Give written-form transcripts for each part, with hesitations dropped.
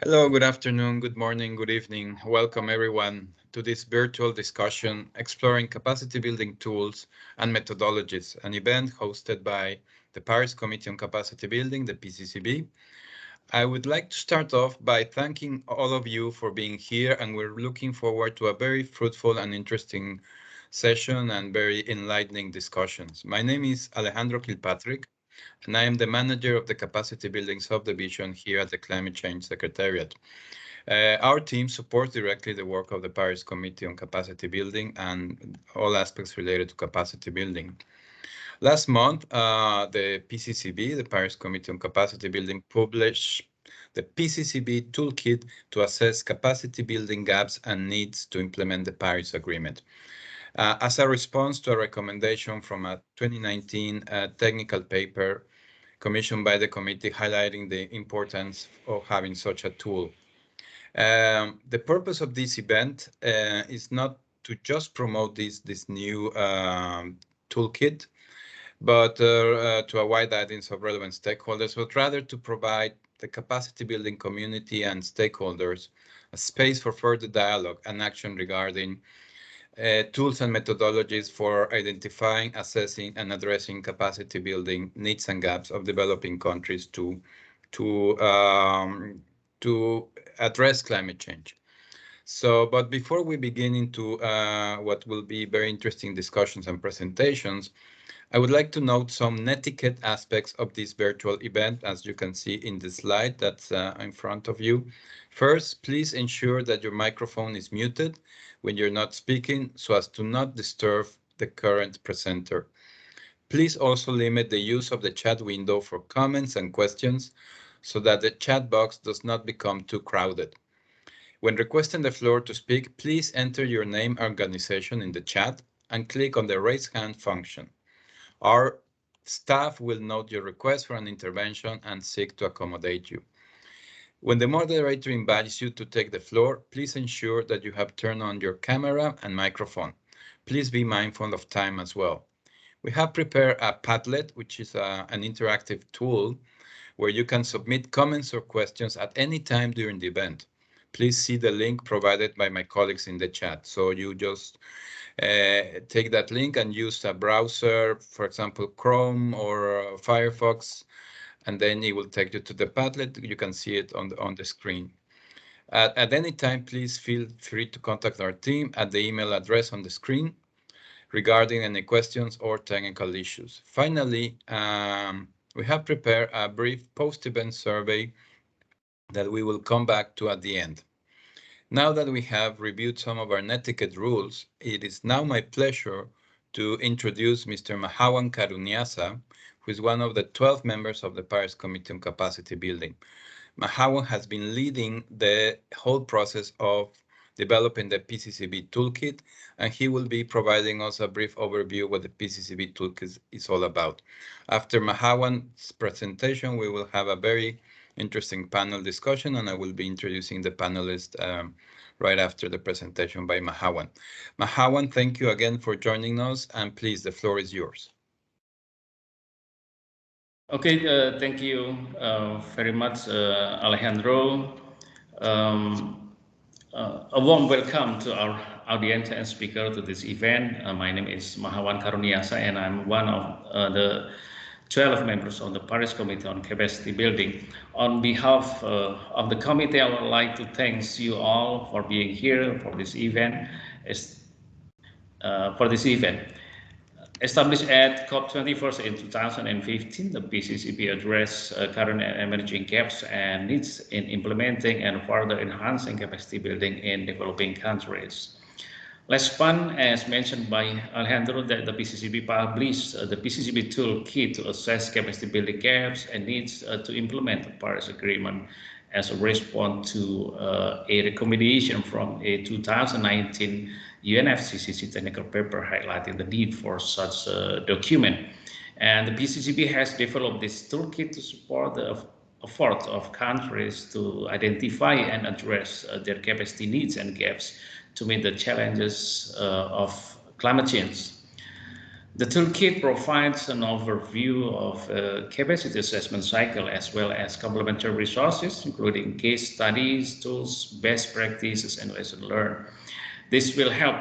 Hello, good afternoon, good morning, good evening. Welcome everyone to this virtual discussion exploring capacity building tools and methodologies, an event hosted by the Paris Committee on Capacity Building, the PCCB. I would like to start off by thanking all of you for being here, and we're looking forward to a very fruitful and interesting session and very enlightening discussions. My name is Alejandro Kilpatrick, and I am the manager of the Capacity Building Subdivision here at the Climate Change Secretariat. Our team supports directly the work of the Paris Committee on Capacity Building and all aspects related to capacity building. Last month, the PCCB, the Paris Committee on Capacity Building, published the PCCB Toolkit to assess capacity building gaps and needs to implement the Paris Agreement. As a response to a recommendation from a 2019 technical paper commissioned by the committee highlighting the importance of having such a tool. The purpose of this event is not to just promote this new toolkit, but to a wide audience of relevant stakeholders, but rather to provide the capacity building community and stakeholders a space for further dialogue and action regarding tools and methodologies for identifying, assessing, and addressing capacity building needs and gaps of developing countries to address climate change. So, but before we begin into what will be very interesting discussions and presentations, I would like to note some netiquette aspects of this virtual event, as you can see in the slide that's in front of you. First, please ensure that your microphone is muted when you're not speaking so as to not disturb the current presenter. Please also limit the use of the chat window for comments and questions so that the chat box does not become too crowded. When requesting the floor to speak, please enter your name and organization in the chat and click on the raise hand function. Our staff will note your request for an intervention and seek to accommodate you. When the moderator invites you to take the floor, please ensure that you have turned on your camera and microphone. Please be mindful of time as well. We have prepared a Padlet, which is an interactive tool where you can submit comments or questions at any time during the event. Please see the link provided by my colleagues in the chat. So you just take that link and use a browser, for example, Chrome or Firefox, and then it will take you to the Padlet. You can see it on the screen. At any time, please feel free to contact our team at the email address on the screen regarding any questions or technical issues. Finally, we have prepared a brief post-event survey that we will come back to at the end. Now that we have reviewed some of our netiquette rules, it is now my pleasure to introduce Mr. Mahawan Karunyasa, who is one of the 12 members of the Paris Committee on Capacity Building. Mahawan has been leading the whole process of developing the PCCB Toolkit, and he will be providing us a brief overview of what the PCCB Toolkit is all about. After Mahawan's presentation, we will have a very interesting panel discussion, and I will be introducing the panelists right after the presentation by Mahawan. Mahawan, thank you again for joining us, and please, the floor is yours. Okay, thank you very much, Alejandro. A warm welcome to our audience and speaker to this event. My name is Mahawan Karunyasa, and I'm one of the 12 members of the Paris Committee on Capacity Building. On behalf of the committee, I would like to thank you all for being here for this event. Established at COP21 in 2015, the PCCB addressed current and emerging gaps and needs in implementing and further enhancing capacity building in developing countries. Last month, as mentioned by Alejandro, that the PCCB published the PCCB Toolkit to assess capacity building gaps and needs to implement the Paris Agreement as a response to a recommendation from a 2019 UNFCCC technical paper highlighting the need for such a document. And the PCCB has developed this toolkit to support the efforts of countries to identify and address their capacity needs and gaps to meet the challenges of climate change. The toolkit provides an overview of a capacity assessment cycle as well as complementary resources, including case studies, tools, best practices, and lessons learned. This will help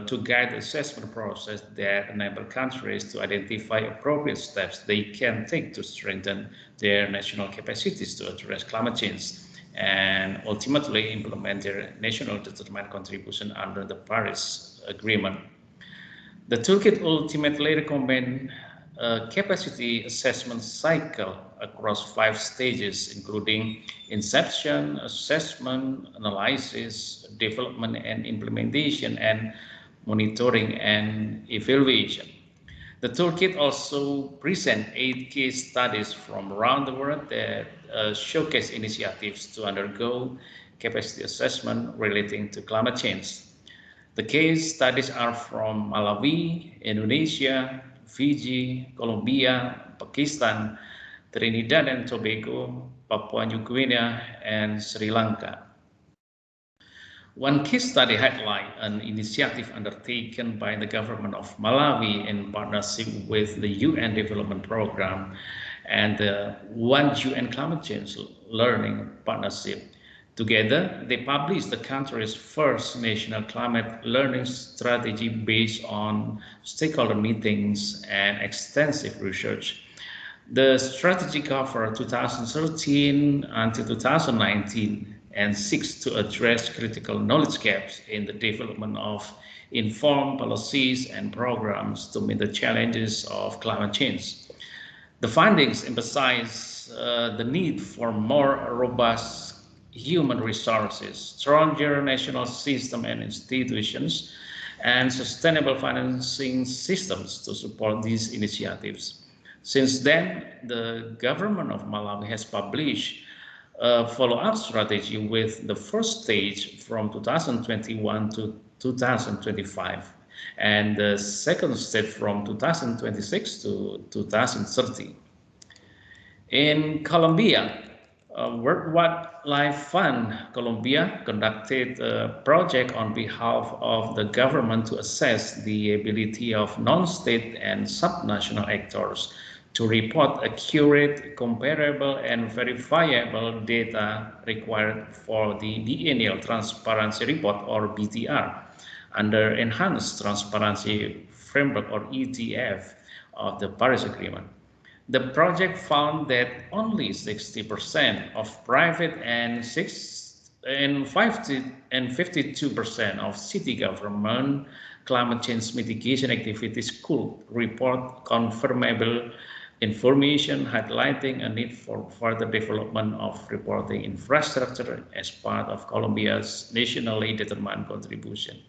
to guide the assessment process that enable countries to identify appropriate steps they can take to strengthen their national capacities to address climate change and ultimately implement their national determined contribution under the Paris Agreement. The toolkit ultimately recommends a capacity assessment cycle across 5 stages, including inception, assessment, analysis, development and implementation, and monitoring and evaluation. The toolkit also presents 8 case studies from around the world that showcase initiatives to undergo capacity assessment relating to climate change. The case studies are from Malawi, Indonesia, Fiji, Colombia, Pakistan, Trinidad and Tobago, Papua New Guinea, and Sri Lanka. One case study highlights an initiative undertaken by the government of Malawi in partnership with the UN Development Programme and the One UN Climate Change Learning Partnership. Together, they published the country's first national climate learning strategy based on stakeholder meetings and extensive research. The strategy covered 2013 until 2019 and seeks to address critical knowledge gaps in the development of informed policies and programs to meet the challenges of climate change. The findings emphasize the need for more robust human resources, stronger national system and institutions, and sustainable financing systems to support these initiatives. Since then, the government of Malawi has published a follow-up strategy with the first stage from 2021 to 2025 and the second stage from 2026 to 2030. In Colombia, World Wildlife Fund Colombia conducted a project on behalf of the government to assess the ability of non-state and subnational actors to report accurate, comparable, and verifiable data required for the Biennial Transparency Report, or BTR, under Enhanced Transparency Framework, or ETF, of the Paris Agreement. The project found that only 60% of private and 52% of city government climate change mitigation activities could report confirmable information, highlighting a need for further development of reporting infrastructure as part of Colombia's nationally determined contribution.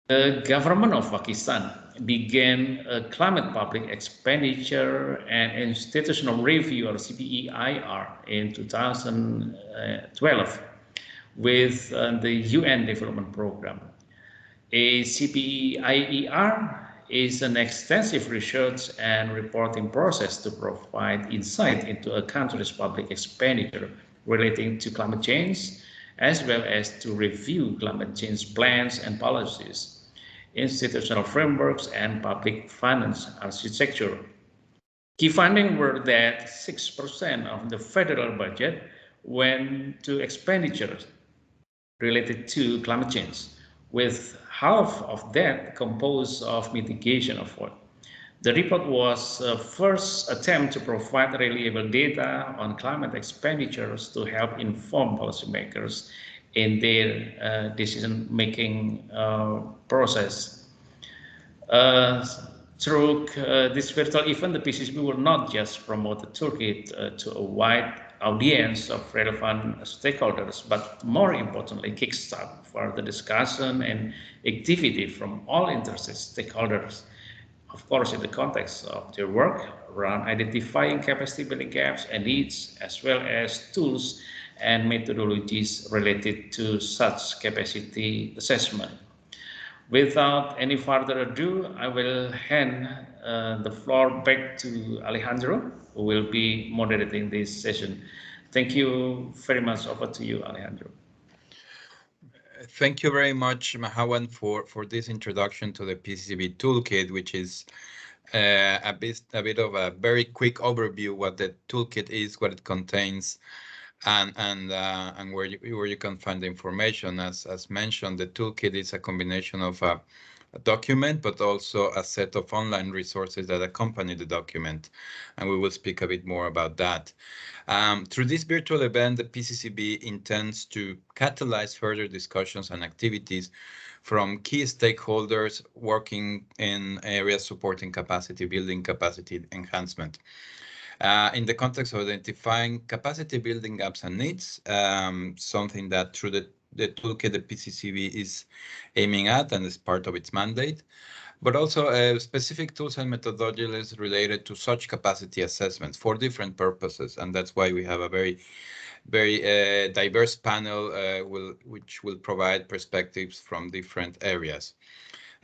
The government of Pakistan began a climate public expenditure and institutional review, or CPEIR, in 2012 with the UN Development Programme. A CPEIR is an extensive research and reporting process to provide insight into a country's public expenditure relating to climate change, as well as to review climate change plans and policies, institutional frameworks, and public finance architecture. Key findings were that 6% of the federal budget went to expenditures related to climate change, with half of that composed of mitigation effort. The report was the first attempt to provide reliable data on climate expenditures to help inform policymakers in their decision-making process. Through this virtual event, the PCCB will not just promote the toolkit to a wide audience of relevant stakeholders, but more importantly, kickstart further discussion and activity from all interested stakeholders, of course, in the context of their work around identifying capacity building gaps and needs, as well as tools and methodologies related to such capacity assessment. Without any further ado, I will hand the floor back to Alejandro, who will be moderating this session. Thank you very much. Over to you, Alejandro. Thank you very much, Mahawan, for this introduction to the PCCB Toolkit, which is a bit of a very quick overview what the toolkit is, what it contains, and where you can find the information. As mentioned, the toolkit is a combination of a document, but also a set of online resources that accompany the document, and we will speak a bit more about that. Through this virtual event, the PCCB intends to catalyze further discussions and activities from key stakeholders working in areas supporting capacity building, capacity enhancement. In the context of identifying capacity building gaps and needs, something that through the toolkit the PCCB is aiming at and is part of its mandate, but also specific tools and methodologies related to such capacity assessments for different purposes. And that's why we have a very diverse panel which will provide perspectives from different areas.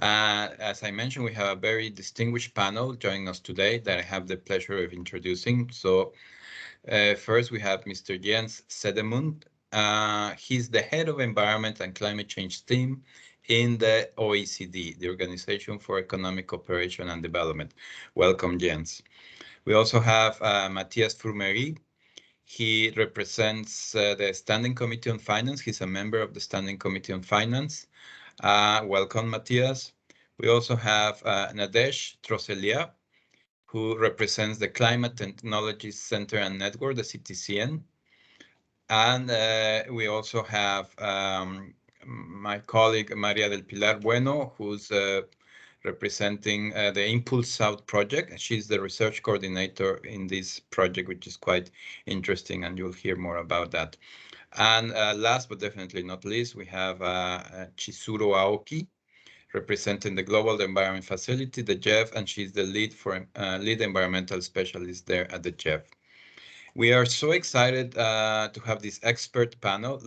As I mentioned, we have a very distinguished panel joining us today that I have the pleasure of introducing. So first we have Mr. Jens Sedemund. He's the head of Environment and Climate Change team in the OECD, the Organization for Economic Cooperation and Development. Welcome, Jens. We also have Mattias Frumerie. He represents the Standing Committee on Finance. He's a member of the Standing Committee on Finance. Welcome, Mattias. We also have Nadège Trocellier, who represents the Climate Technologies Center and Network, the CTCN. And we also have my colleague María del Pilar Bueno, who's representing the Impulsouth project. She's the research coordinator in this project, which is quite interesting, and you'll hear more about that. And last but definitely not least, we have Chizuru Aoki, representing the Global Environment Facility, the GEF, and she's the lead environmental specialist there at the GEF. We are so excited to have this expert panel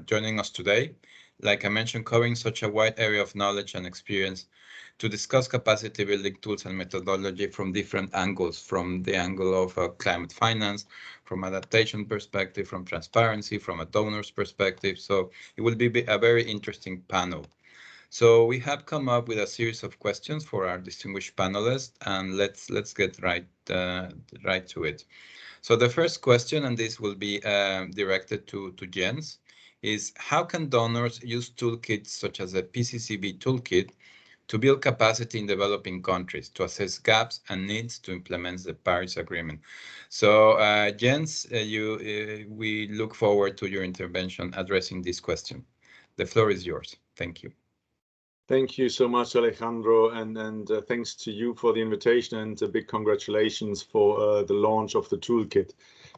joining us today. Like I mentioned, covering such a wide area of knowledge and experience to discuss capacity building tools and methodology from different angles, from the angle of climate finance, from adaptation perspective, from transparency, from a donor's perspective. So it will be a very interesting panel. So we have come up with a series of questions for our distinguished panelists, and let's get right to it. So the first question, and this will be directed to Jens, is how can donors use toolkits such as the PCCB Toolkit to build capacity in developing countries, to assess gaps and needs to implement the Paris Agreement? So Jens, we look forward to your intervention addressing this question. The floor is yours. Thank you. Thank you so much, Alejandro, and thanks to you for the invitation, and a big congratulations for the launch of the toolkit.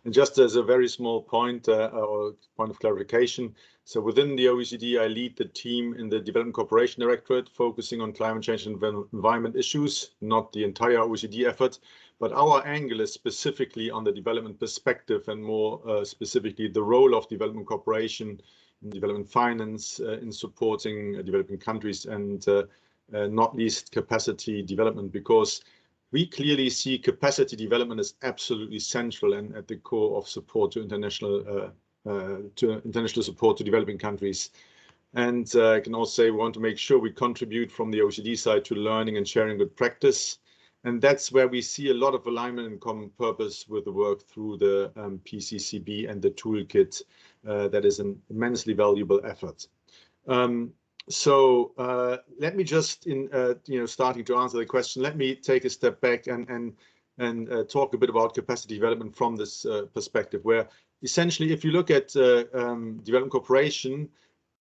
And just as a very small point or point of clarification, so within the OECD, I lead the team in the Development Cooperation Directorate, focusing on climate change and environment issues, not the entire OECD effort, but our angle is specifically on the development perspective, and more specifically the role of development cooperation, development finance in supporting developing countries, and not least capacity development, because we clearly see capacity development as absolutely central and at the core of support to international support to developing countries. And I can also say we want to make sure we contribute from the OECD side to learning and sharing good practice. And that's where we see a lot of alignment and common purpose with the work through the PCCB and the toolkit. That is an immensely valuable effort. So let me just, starting to answer the question, let me take a step back and talk a bit about capacity development from this perspective, where essentially, if you look at development cooperation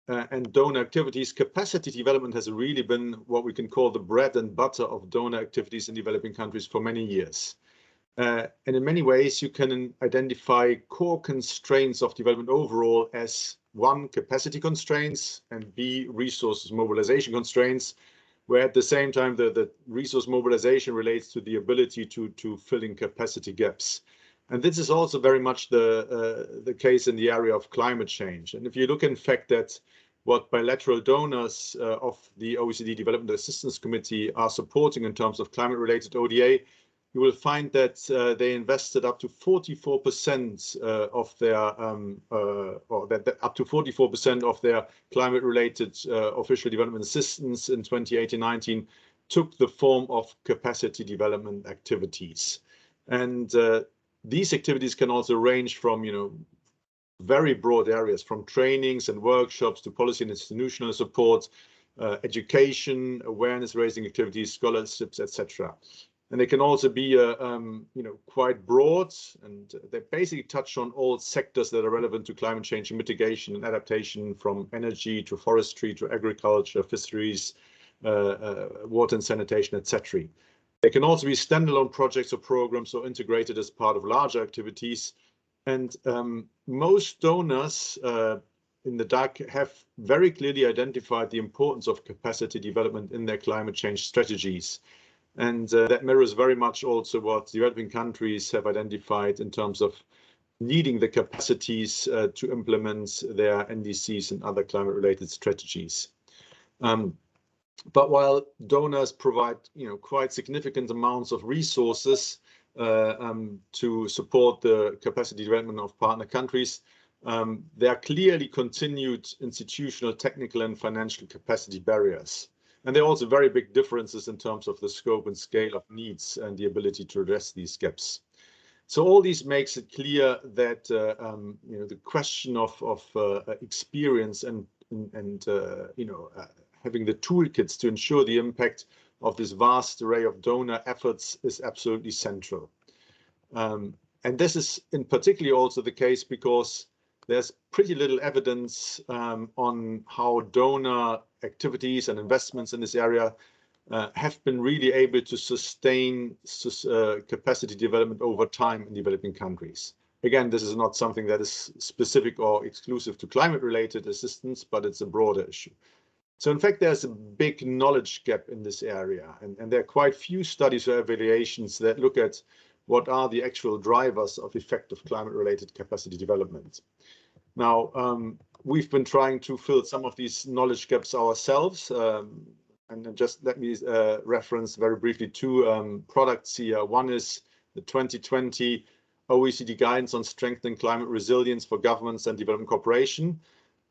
and donor activities, capacity development has really been what we can call the bread and butter of donor activities in developing countries for many years. And in many ways, you can identify core constraints of development overall as one, capacity constraints, and B, resources mobilization constraints, where at the same time the resource mobilization relates to the ability to fill in capacity gaps. And this is also very much the case in the area of climate change. And if you look, in fact, at what bilateral donors of the OECD Development Assistance Committee are supporting in terms of climate-related ODA, you will find that they invested up to 44% of their up to 44% of their climate-related official development assistance in 2018-19 took the form of capacity development activities. And these activities can also range from, very broad areas, from trainings and workshops to policy and institutional support, education, awareness-raising activities, scholarships, etc. And they can also be, quite broad, and they basically touch on all sectors that are relevant to climate change and mitigation and adaptation, from energy to forestry to agriculture, fisheries, water and sanitation, etc. They can also be standalone projects or programs or integrated as part of larger activities. And most donors in the DAC have very clearly identified the importance of capacity development in their climate change strategies. And that mirrors very much also what developing countries have identified in terms of needing the capacities to implement their NDCs and other climate-related strategies. But while donors provide, quite significant amounts of resources to support the capacity development of partner countries, there are clearly continued institutional, technical, and financial capacity barriers. And there are also very big differences in terms of the scope and scale of needs and the ability to address these gaps. So all these makes it clear that the question of experience and having the toolkits to ensure the impact of this vast array of donor efforts is absolutely central. And this is in particular also the case because there's pretty little evidence on how donor activities and investments in this area have been really able to sustain capacity development over time in developing countries. Again, this is not something that is specific or exclusive to climate-related assistance, but it's a broader issue. So in fact, there's a big knowledge gap in this area, and there are quite few studies or evaluations that look at what are the actual drivers of effective climate-related capacity development. Now, we've been trying to fill some of these knowledge gaps ourselves, and just let me reference very briefly two products here. One is the 2020 OECD guidance on strengthening climate resilience for governments and development cooperation,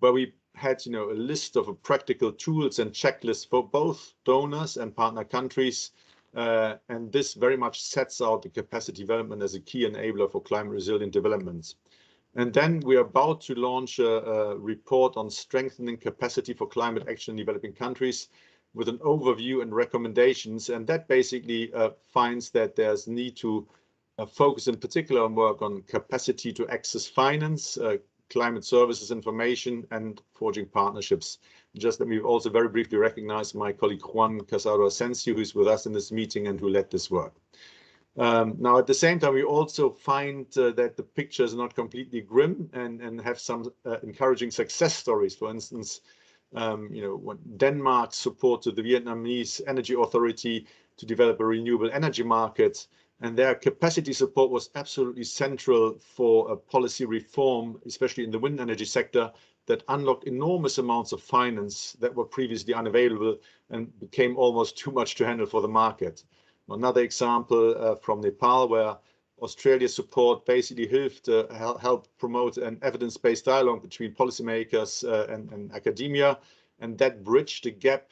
where we had a list of practical tools and checklists for both donors and partner countries. And this very much sets out the capacity development as a key enabler for climate resilient development. And then we are about to launch a report on strengthening capacity for climate action in developing countries with an overview and recommendations. And that basically finds that there's need to focus in particular on work on capacity to access finance, climate services information, and forging partnerships. Just let me also very briefly recognize my colleague Juan Casado Asensio, who's with us in this meeting and who led this work. Now, at the same time, we also find that the picture is not completely grim and have some encouraging success stories. For instance, when Denmark supported the Vietnamese Energy Authority to develop a renewable energy market, and their capacity support was absolutely central for a policy reform, especially in the wind energy sector, that unlocked enormous amounts of finance that were previously unavailable and became almost too much to handle for the market. Another example from Nepal, where Australia's support basically helped promote an evidence-based dialogue between policymakers and academia, and that bridged the gap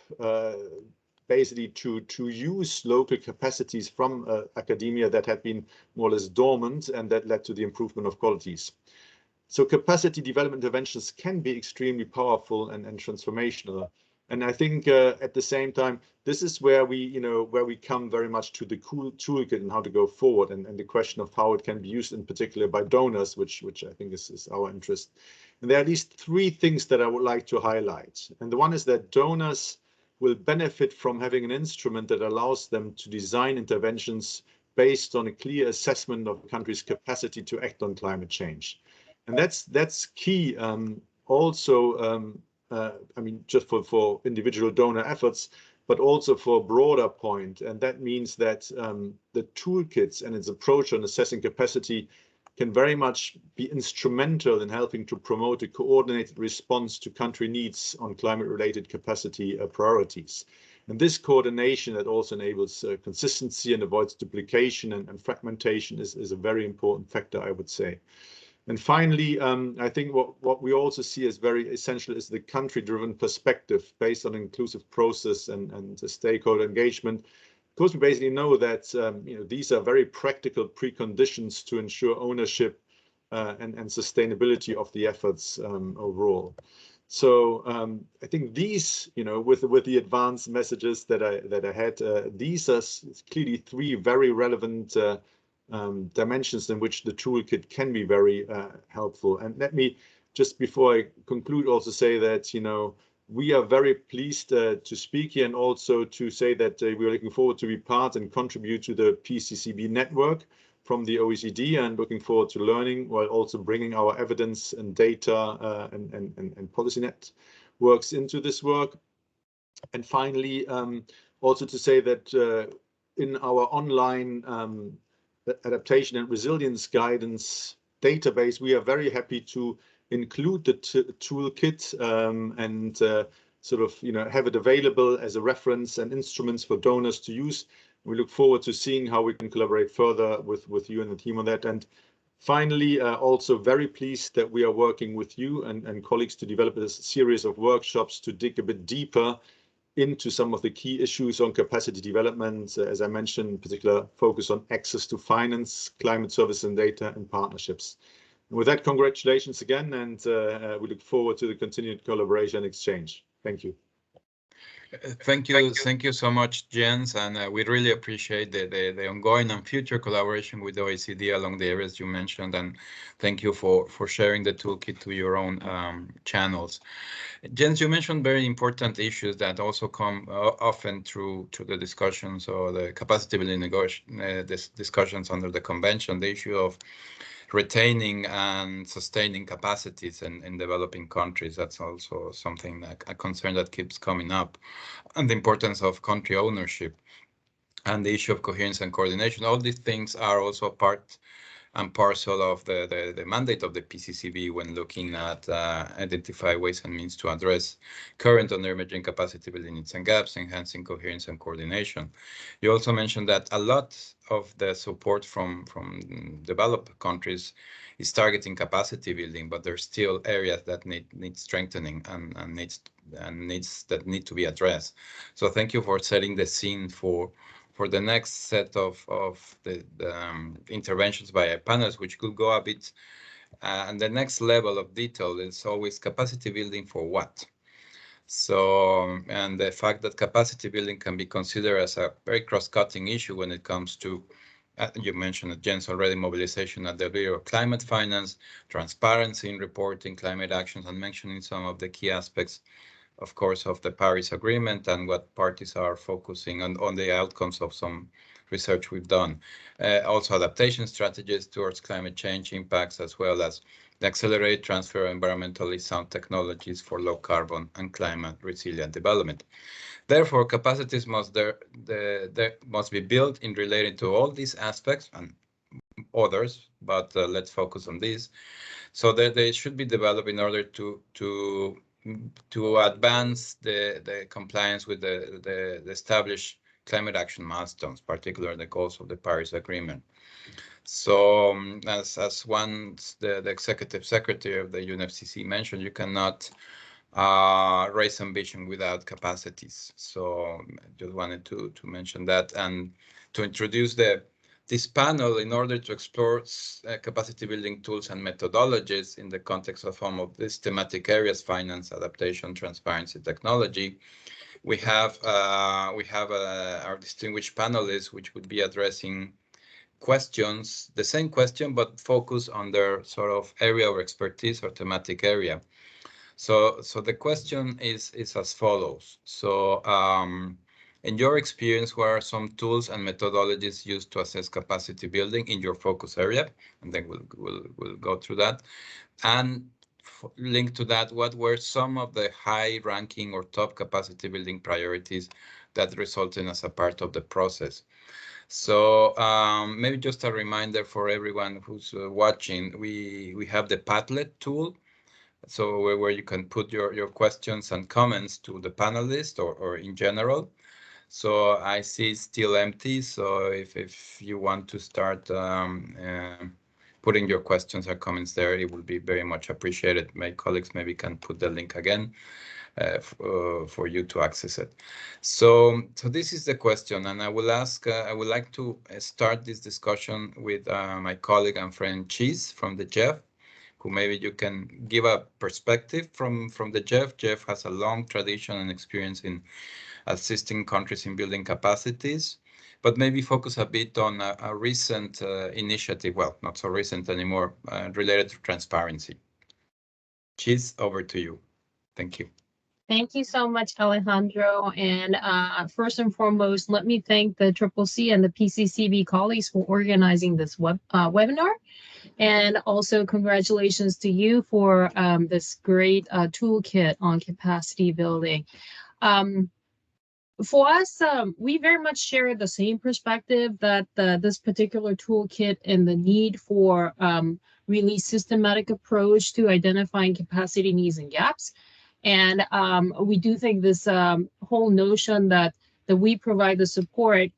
basically to use local capacities from academia that had been more or less dormant, and that led to the improvement of qualities. So capacity development interventions can be extremely powerful and transformational. And I think at the same time, this is where we come very much to the toolkit and how to go forward, and the question of how it can be used in particular by donors, which I think is our interest. And there are at least three things that I would like to highlight. And the one is that donors will benefit from having an instrument that allows them to design interventions based on a clear assessment of the country's capacity to act on climate change. And that's key also, I mean, just for individual donor efforts, but also for a broader point. And that means that the toolkits and its approach on assessing capacity can very much be instrumental in helping to promote a coordinated response to country needs on climate-related capacity priorities. And this coordination that also enables consistency and avoids duplication and fragmentation is a very important factor, I would say. And finally, I think what we also see as very essential is the country-driven perspective based on inclusive process and stakeholder engagement. Of course, we basically know that these are very practical preconditions to ensure ownership and sustainability of the efforts overall. So I think these, with the advanced messages that I had, these are clearly three very relevant dimensions in which the toolkit can be very helpful. And let me just before I conclude also say that we are very pleased to speak here and also to say that we are looking forward to be part and contribute to the PCCB network from the OECD, and looking forward to learning while also bringing our evidence and data and policy networks into this work. And finally, also to say that in our online adaptation and resilience guidance database, we are very happy to include the toolkit and sort of have it available as a reference and instruments for donors to use. We look forward to seeing how we can collaborate further with you and the team on that. And finally, also very pleased that we are working with you and colleagues to develop a series of workshops to dig a bit deeper into some of the key issues on capacity development, as I mentioned, in particular focus on access to finance, climate service and data, and partnerships. And with that, congratulations again, and we look forward to the continued collaboration and exchange. Thank you. Thank you so much, Jens, and we really appreciate the ongoing and future collaboration with the OECD along the areas you mentioned, and thank you for sharing the toolkit to your own channels. Jens, you mentioned very important issues that also come often through the discussions or the capacity building discussions under the convention, the issue of retaining and sustaining capacities in developing countries. That's also something, a concern that keeps coming up, and the importance of country ownership and the issue of coherence and coordination. All these things are also part and parcel of the mandate of the PCCB when looking at identify ways and means to address current and emerging capacity building needs and gaps, enhancing coherence and coordination. You also mentioned that a lot of the support from developed countries is targeting capacity building, but there's still areas that need strengthening and needs that need to be addressed. So thank you for setting the scene for the next set of the interventions by panels, which could go a bit, and the next level of detail is always capacity building for what? So, and the fact that capacity building can be considered as a very cross-cutting issue when it comes to, you mentioned it, Jens, already, mobilization at the Bureau of Climate Finance, transparency in reporting climate actions, and mentioning some of the key aspects, of course, of the Paris Agreement and what parties are focusing on the outcomes of some research we've done. Also adaptation strategies towards climate change impacts, as well as the accelerate transfer of environmentally sound technologies for low carbon and climate resilient development. Therefore, capacities must be built in related to all these aspects and others, but let's focus on these. So that they should be developed in order to advance the compliance with the established climate action milestones, particularly the goals of the Paris Agreement. So as once the executive secretary of the UNFCCC mentioned, you cannot raise ambition without capacities. So I just wanted to mention that and to introduce this panel in order to explore capacity building tools and methodologies in the context of some of these thematic areas: finance, adaptation, transparency, technology. We have our distinguished panelists, which would be addressing questions, the same question, but focus on their sort of area of expertise or thematic area. So the question is as follows. So in your experience, what are some tools and methodologies used to assess capacity building in your focus area? And then we'll go through that. And linked to that, what were some of the high-ranking or top capacity building priorities that resulted as a part of the process? So maybe just a reminder for everyone who's watching, we have the Padlet tool. So where you can put your questions and comments to the panelists or in general. So I see it's still empty. So if you want to start putting your questions or comments there, it will be very much appreciated. My colleagues maybe can put the link again for you to access it. So this is the question, and I will ask. I would like to start this discussion with my colleague and friend Chiz from the Jeff, who maybe you can give a perspective from the Jeff. Jeff has a long tradition and experience in assisting countries in building capacities, but maybe focus a bit on a recent initiative, well, not so recent anymore, related to transparency. Chiz, over to you. Thank you. Thank you so much, Alejandro. And first and foremost, let me thank the CCC and the PCCB colleagues for organizing this webinar. And also congratulations to you for this great toolkit on capacity building. For us, we very much share the same perspective that this particular toolkit and the need for really systematic approach to identifying capacity needs and gaps. And we do think this whole notion that we provide the support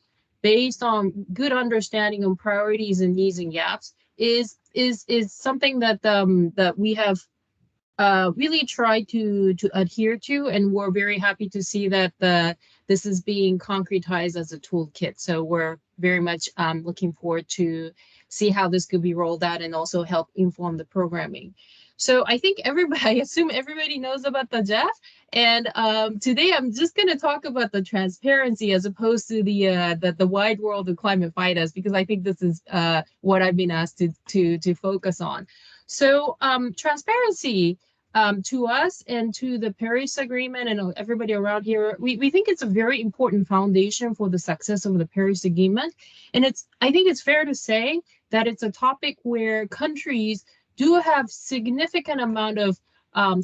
based on good understanding of priorities and needs and gaps is something that that we have really tried to adhere to, and we're very happy to see that this is being concretized as a toolkit. So we're very much looking forward to see how this could be rolled out and also help inform the programming. So I think I assume everybody knows about the Jeff. And today I'm just going to talk about the transparency as opposed to the wide world of climate finance, because I think this is what I've been asked to focus on. So transparency to us and to the Paris Agreement and everybody around here, we think it's a very important foundation for the success of the Paris Agreement. And I think it's fair to say that it's a topic where countries do have significant amount of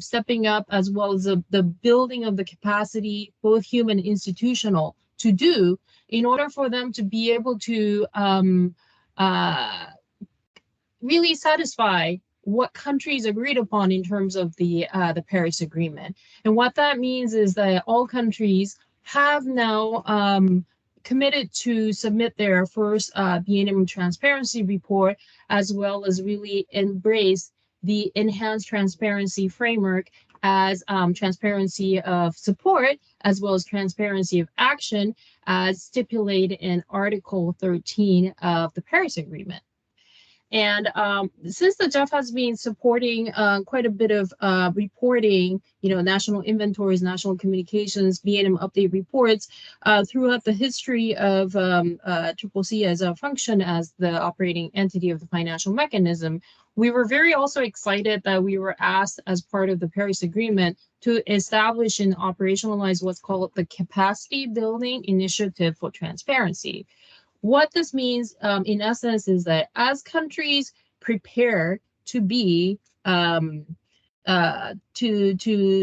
stepping up, as well as the building of the capacity, both human and institutional, to do in order for them to be able to really satisfy what countries agreed upon in terms of the Paris Agreement. And what that means is that all countries have now committed to submit their first biennial transparency report, as well as really embrace the enhanced transparency framework as transparency of support, as well as transparency of action, as stipulated in Article 13 of the Paris Agreement. And since the Jeff has been supporting quite a bit of reporting, national inventories, national communications, B&M update reports throughout the history of CCC as a function as the operating entity of the financial mechanism, we were very also excited that we were asked as part of the Paris Agreement to establish and operationalize what's called the Capacity Building Initiative for Transparency. What this means, in essence, is that as countries prepare to be to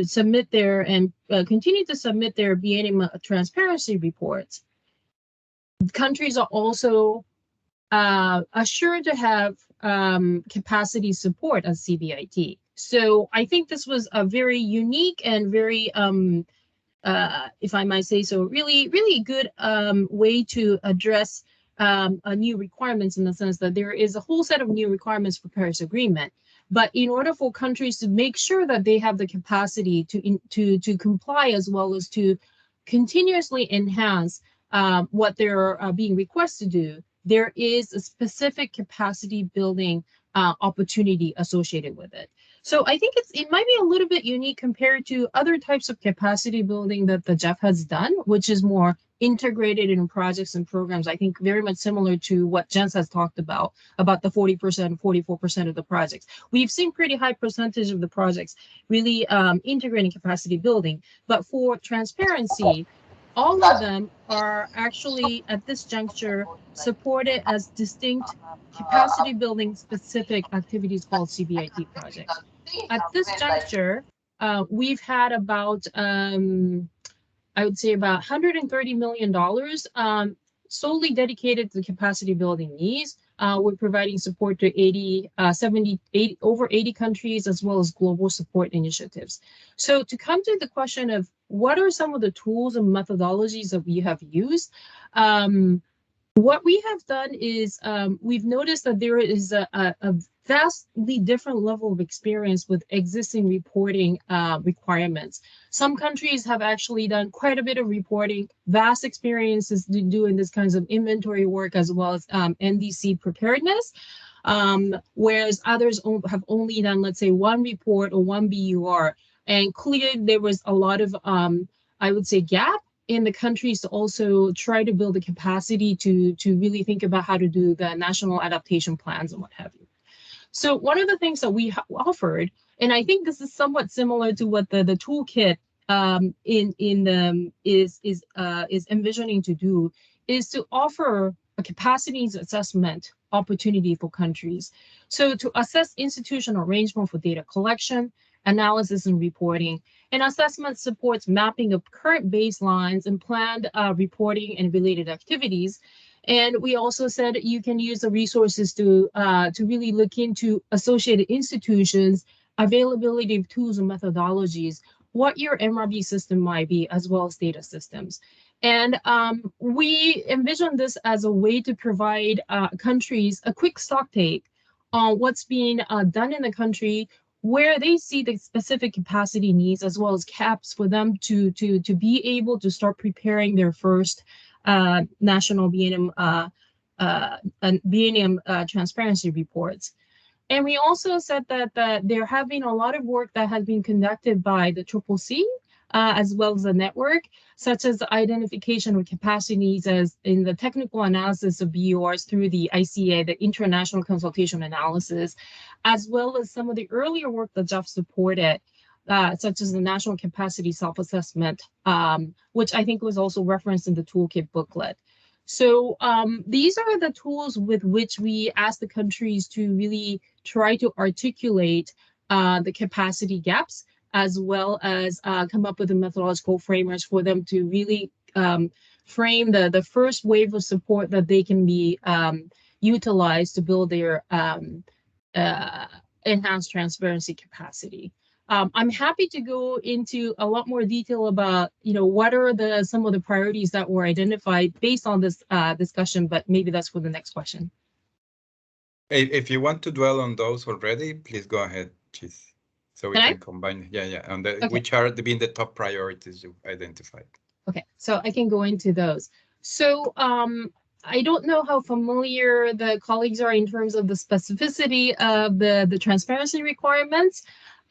submit their and continue to submit their biennial transparency reports, countries are also assured to have capacity support as CBIT. So I think this was a very unique and very if I might say so, really good way to address new requirements, in the sense that there is a whole set of new requirements for Paris Agreement. But in order for countries to make sure that they have the capacity to comply, as well as to continuously enhance what they're being requested to do, there is a specific capacity building opportunity associated with it. So I think it might be a little bit unique compared to other types of capacity building that the Jeff has done, which is more integrated in projects and programs. I think very much similar to what Jens has talked about the 40%, 44% of the projects. We've seen pretty high percentage of the projects really integrating capacity building. But for transparency, all of them are actually at this juncture supported as distinct capacity building specific activities called CBIT projects. At this juncture, we've had about, I would say about $130 million solely dedicated to capacity building needs, We're providing support to over 80 countries, as well as global support initiatives. So to come to the question of what are some of the tools and methodologies that we have used, what we have done is we've noticed that there is a vastly different level of experience with existing reporting requirements. Some countries have actually done quite a bit of reporting, vast experiences doing this kinds of inventory work, as well as NDC preparedness, whereas others have only done, let's say, one report or one BUR. And clearly there was a lot of, I would say, gap in the countries to also try to build the capacity to really think about how to do the national adaptation plans and what have you. So one of the things that we offered, and I think this is somewhat similar to what the toolkit is envisioning to do, is to offer a capacities assessment opportunity for countries. So to assess institutional arrangement for data collection, analysis and reporting, and assessment supports mapping of current baselines and planned reporting and related activities. And we also said you can use the resources to really look into associated institutions, availability of tools and methodologies, what your MRB system might be, as well as data systems. And we envision this as a way to provide countries a quick stock take on what's being done in the country, where they see the specific capacity needs, as well as caps for them to be able to start preparing their first national B&M transparency reports. And we also said that there have been a lot of work that has been conducted by the CCC, as well as the network, such as the identification of capacities as in the technical analysis of BURs through the ICA, the International Consultation Analysis, as well as some of the earlier work that Jeff supported, such as the National Capacity Self-Assessment, which I think was also referenced in the toolkit booklet. So these are the tools with which we ask the countries to really try to articulate the capacity gaps, as well as come up with the methodological frameworks for them to really frame the first wave of support that they can be utilized to build their enhanced transparency capacity. I'm happy to go into a lot more detail about, what are some of the priorities that were identified based on this discussion, but maybe that's for the next question. If you want to dwell on those already, please go ahead, Chiz. So we can combine, and okay. Which are being the top priorities you identified. Okay, so I can go into those. So I don't know how familiar the colleagues are in terms of the specificity of the transparency requirements,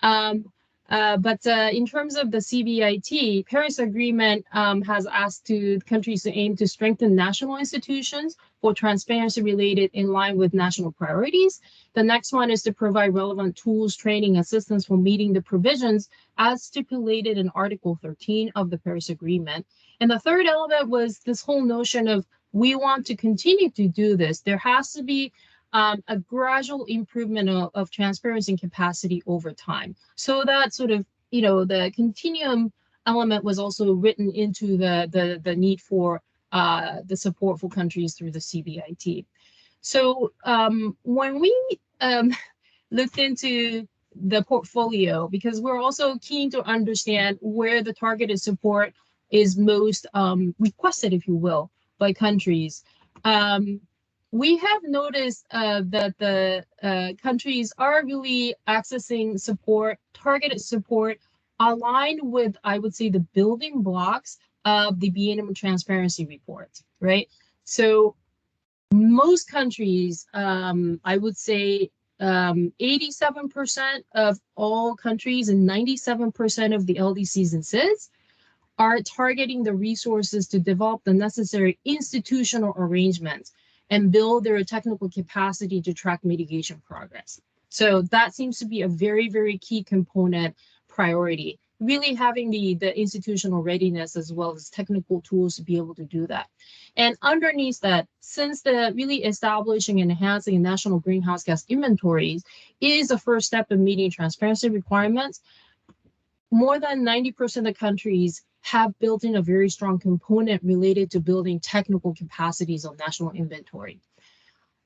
but in terms of the CBIT, Paris Agreement has asked countries to aim to strengthen national institutions for transparency related in line with national priorities. The next one is to provide relevant tools, training, assistance for meeting the provisions as stipulated in Article 13 of the Paris Agreement. And the third element was this whole notion of we want to continue to do this. There has to be a gradual improvement of transparency and capacity over time. So that sort of, the continuum element was also written into the need for the support for countries through the CBIT. So when we looked into the portfolio, because we're also keen to understand where the targeted support is most requested, if you will, by countries. We have noticed that the countries are really accessing support, targeted support, aligned with, I would say, the building blocks of the B&M transparency report, right? So most countries, I would say 87% of all countries and 97% of the LDCs and SIDs are targeting the resources to develop the necessary institutional arrangements and build their technical capacity to track mitigation progress. So that seems to be a very, very key component priority, really having the institutional readiness as well as technical tools to be able to do that. And underneath that, since the really establishing and enhancing national greenhouse gas inventories is the first step in meeting transparency requirements, more than 90% of countries have built in a very strong component related to building technical capacities of national inventory.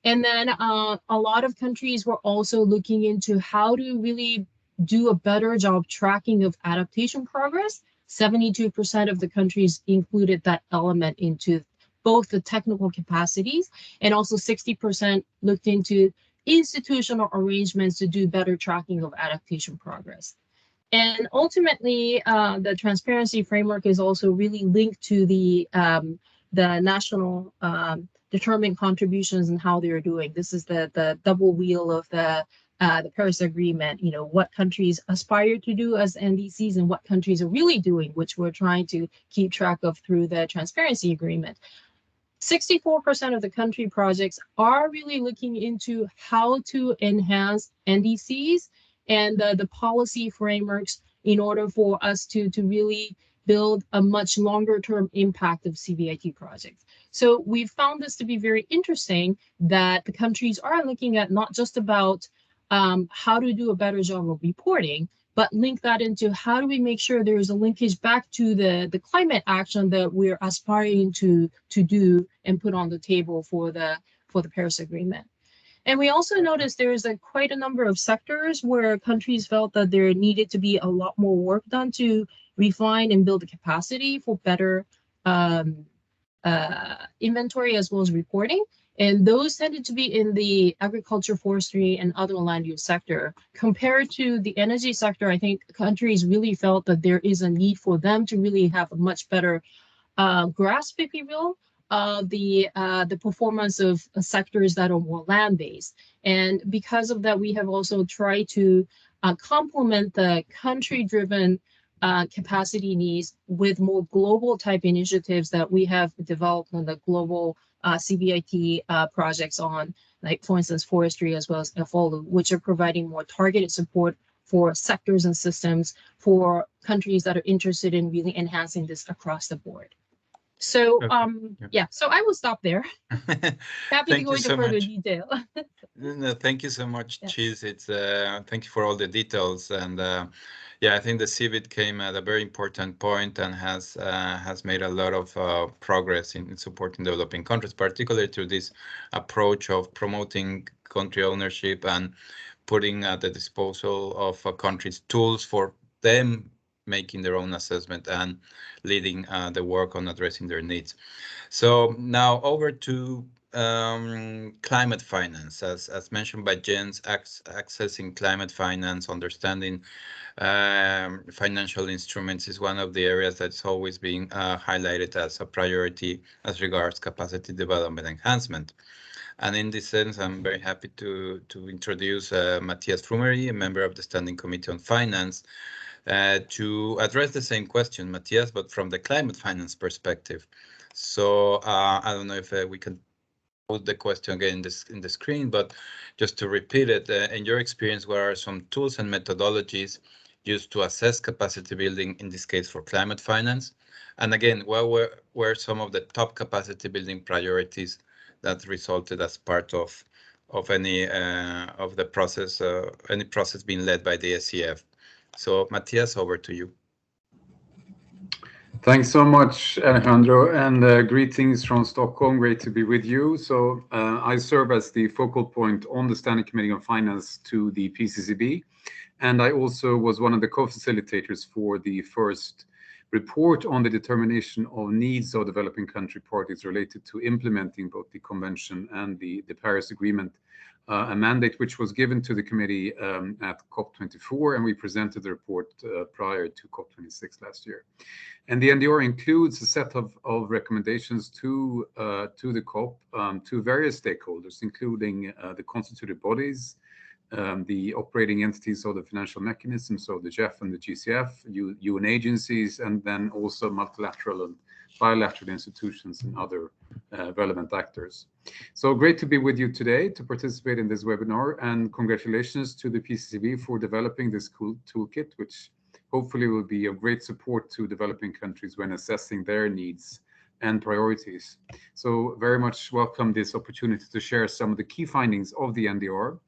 And then a lot of countries were also looking into how to really do a better job tracking of adaptation progress. 72% of the countries included that element into both the technical capacities, and also 60% looked into institutional arrangements to do better tracking of adaptation progress. And ultimately, the transparency framework is also really linked to the national determined contributions and how they're doing. This is the double wheel of the Paris Agreement. You know, what countries aspire to do as NDCs and what countries are really doing, which we're trying to keep track of through the transparency agreement. 64% of the country projects are really looking into how to enhance NDCs and the policy frameworks in order for us to really build a much longer term impact of CBIT projects. So we found this to be very interesting, that the countries are looking at not just about how to do a better job of reporting, but link that into how do we make sure there is a linkage back to the climate action that we're aspiring to do and put on the table for the Paris Agreement. And we also noticed there's quite a number of sectors where countries felt that there needed to be a lot more work done to refine and build the capacity for better inventory as well as reporting. And those tended to be in the agriculture, forestry, and other land use sector. Compared to the energy sector, I think countries really felt that there is a need for them to really have a much better grasp, if you will, of the performance of sectors that are more land-based. And because of that, we have also tried to complement the country-driven capacity needs with more global type initiatives that we have developed on the global CBIT projects on, like, for instance, forestry as well as FOLU, which are providing more targeted support for sectors and systems for countries that are interested in really enhancing this across the board. So, yeah, so I will stop there. Happy to go into further detail. No, thank you so much, Yeah. Chiz. It's thank you for all the details, and yeah, I think the CBIT came at a very important point and has made a lot of progress in supporting developing countries, particularly through this approach of promoting country ownership and putting at the disposal of countries tools for them making their own assessment and leading the work on addressing their needs. So now over to climate finance, as mentioned by Jens, accessing climate finance, understanding financial instruments is one of the areas that's always being highlighted as a priority as regards capacity development enhancement. And in this sense, I'm very happy to introduce Mattias Frumerie, a member of the Standing Committee on Finance, to address the same question, Mattias, but from the climate finance perspective. So I don't know if we can put the question again in the screen, but just to repeat it, in your experience, what are some tools and methodologies used to assess capacity building, in this case for climate finance? And again, what were some of the top capacity building priorities that resulted as part of any of the process, any process being led by the SCF? So Mattias, over to you. Thanks so much, Alejandro, and greetings from Stockholm. Great to be with you. So I serve as the focal point on the Standing Committee on Finance to the PCCB, and I also was one of the co-facilitators for the first report on the determination of needs of developing country parties related to implementing both the Convention and the Paris Agreement, a mandate which was given to the committee at COP24, and we presented the report prior to COP26 last year. And the NDR includes a set of recommendations to the COP, to various stakeholders, including the constituted bodies, the operating entities of the financial mechanisms, so the GEF and the GCF, UN agencies, and then also multilateral and bilateral institutions and other relevant actors. So great to be with you today to participate in this webinar, and congratulations to the PCCB for developing this cool toolkit, which hopefully will be of great support to developing countries when assessing their needs and priorities. So very much welcome this opportunity to share some of the key findings of the NDR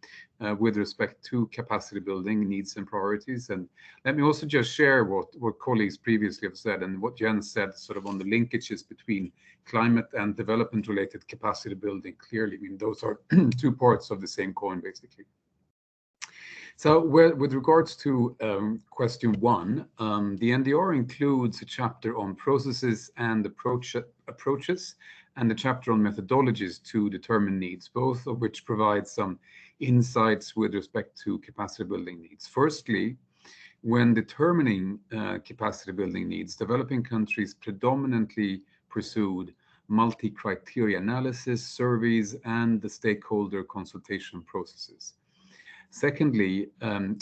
with respect to capacity building needs and priorities. And let me also just share what colleagues previously have said and what Jens said sort of on the linkages between climate and development related capacity building. Clearly, I mean, those are two parts of the same coin, basically. So with regards to question 1, the NDR includes a chapter on processes and approaches and a chapter on methodologies to determine needs, both of which provide some insights with respect to capacity building needs. Firstly, when determining capacity building needs, developing countries predominantly pursued multi-criteria analysis, surveys, and the stakeholder consultation processes. Secondly,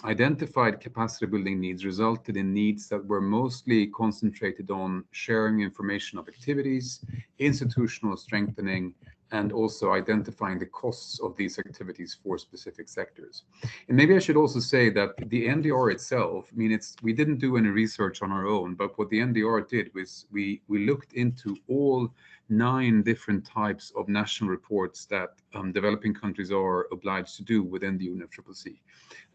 identified capacity building needs resulted in needs that were mostly concentrated on sharing information of activities, institutional strengthening, and also identifying the costs of these activities for specific sectors. And maybe I should also say that the NDR itself, I mean, we didn't do any research on our own, but what the NDR did was we looked into all 9 different types of national reports that developing countries are obliged to do within the UNFCCC,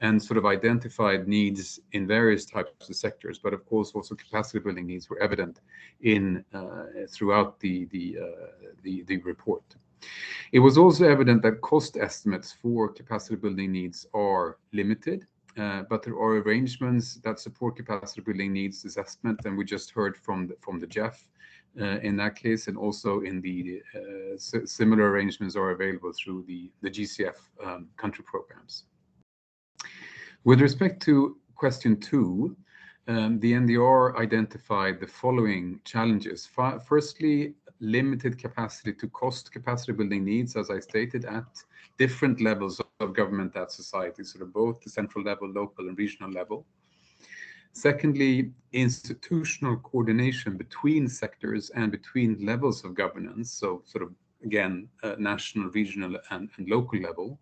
and sort of identified needs in various types of sectors. But of course, also capacity building needs were evident in throughout the report. It was also evident that cost estimates for capacity building needs are limited, but there are arrangements that support capacity building needs assessment, and we just heard from the Jeff in that case, and also in the similar arrangements are available through the GCF country programs. With respect to question 2, the NDR identified the following challenges. Firstly, limited capacity to cost capacity building needs, as I stated, at different levels of government at society, sort of both the central level, local and regional level. Secondly, institutional coordination between sectors and between levels of governance, so sort of, again, national, regional, and local level.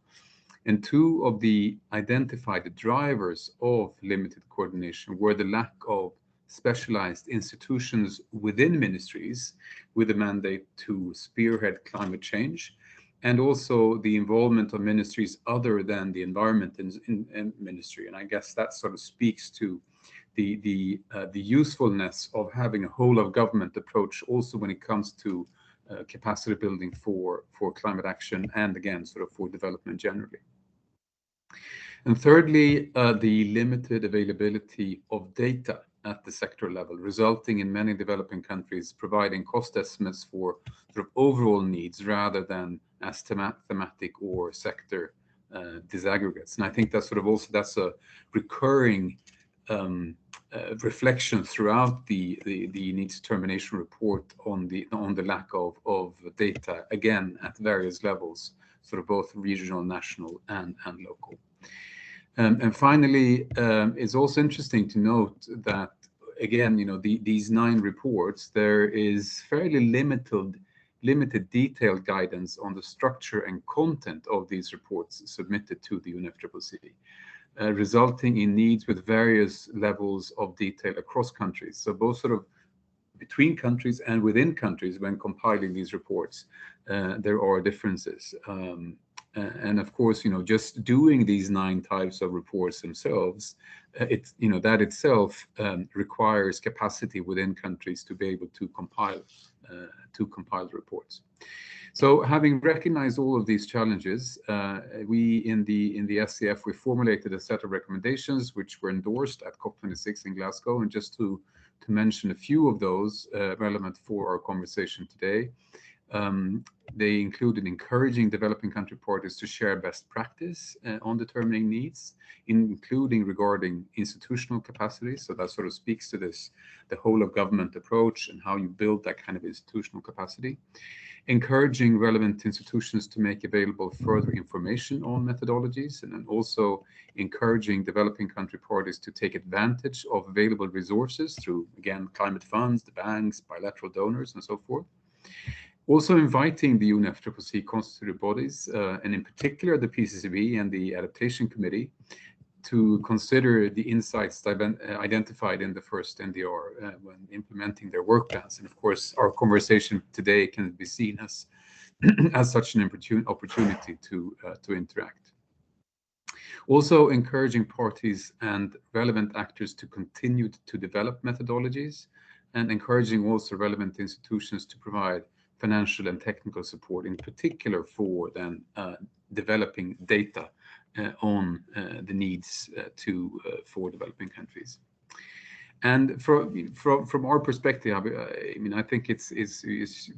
And 2 of the identified drivers of limited coordination were the lack of specialized institutions within ministries with a mandate to spearhead climate change, and also the involvement of ministries other than the environment ministry. And I guess that sort of speaks to the usefulness of having a whole of government approach also when it comes to capacity building for climate action, and again, sort of for development generally. And thirdly, the limited availability of data at the sector level, resulting in many developing countries providing cost estimates for sort of overall needs rather than as thematic or sector disaggregates. And I think that's sort of also, that's a recurring reflection throughout the needs determination report on the lack of data, again, at various levels, sort of both regional, national, and local. And finally, it's also interesting to note that, again, you know, these 9 reports, there is fairly limited detailed guidance on the structure and content of these reports submitted to the UNFCCC, resulting in needs with various levels of detail across countries. So both sort of between countries and within countries, when compiling these reports, there are differences. And of course, you know, just doing these 9 types of reports themselves, you know, that itself requires capacity within countries to be able to compile reports. So having recognized all of these challenges, we in the SCF, we formulated a set of recommendations which were endorsed at COP26 in Glasgow. And just to mention a few of those relevant for our conversation today, they included encouraging developing country parties to share best practice on determining needs, including regarding institutional capacity. So that sort of speaks to this, the whole of government approach and how you build that kind of institutional capacity. Encouraging relevant institutions to make available further information on methodologies, and then also encouraging developing country parties to take advantage of available resources through, again, climate funds, the banks, bilateral donors, and so forth. Also inviting the UNFCCC constituted bodies, and in particular the PCCB and the Adaptation Committee, to consider the insights identified in the first NDR when implementing their work plans. And of course, our conversation today can be seen as as such an opportunity to interact. Also encouraging parties and relevant actors to continue to develop methodologies, and encouraging also relevant institutions to provide financial and technical support, in particular for then developing data on the needs for developing countries. And from our perspective, I mean, I think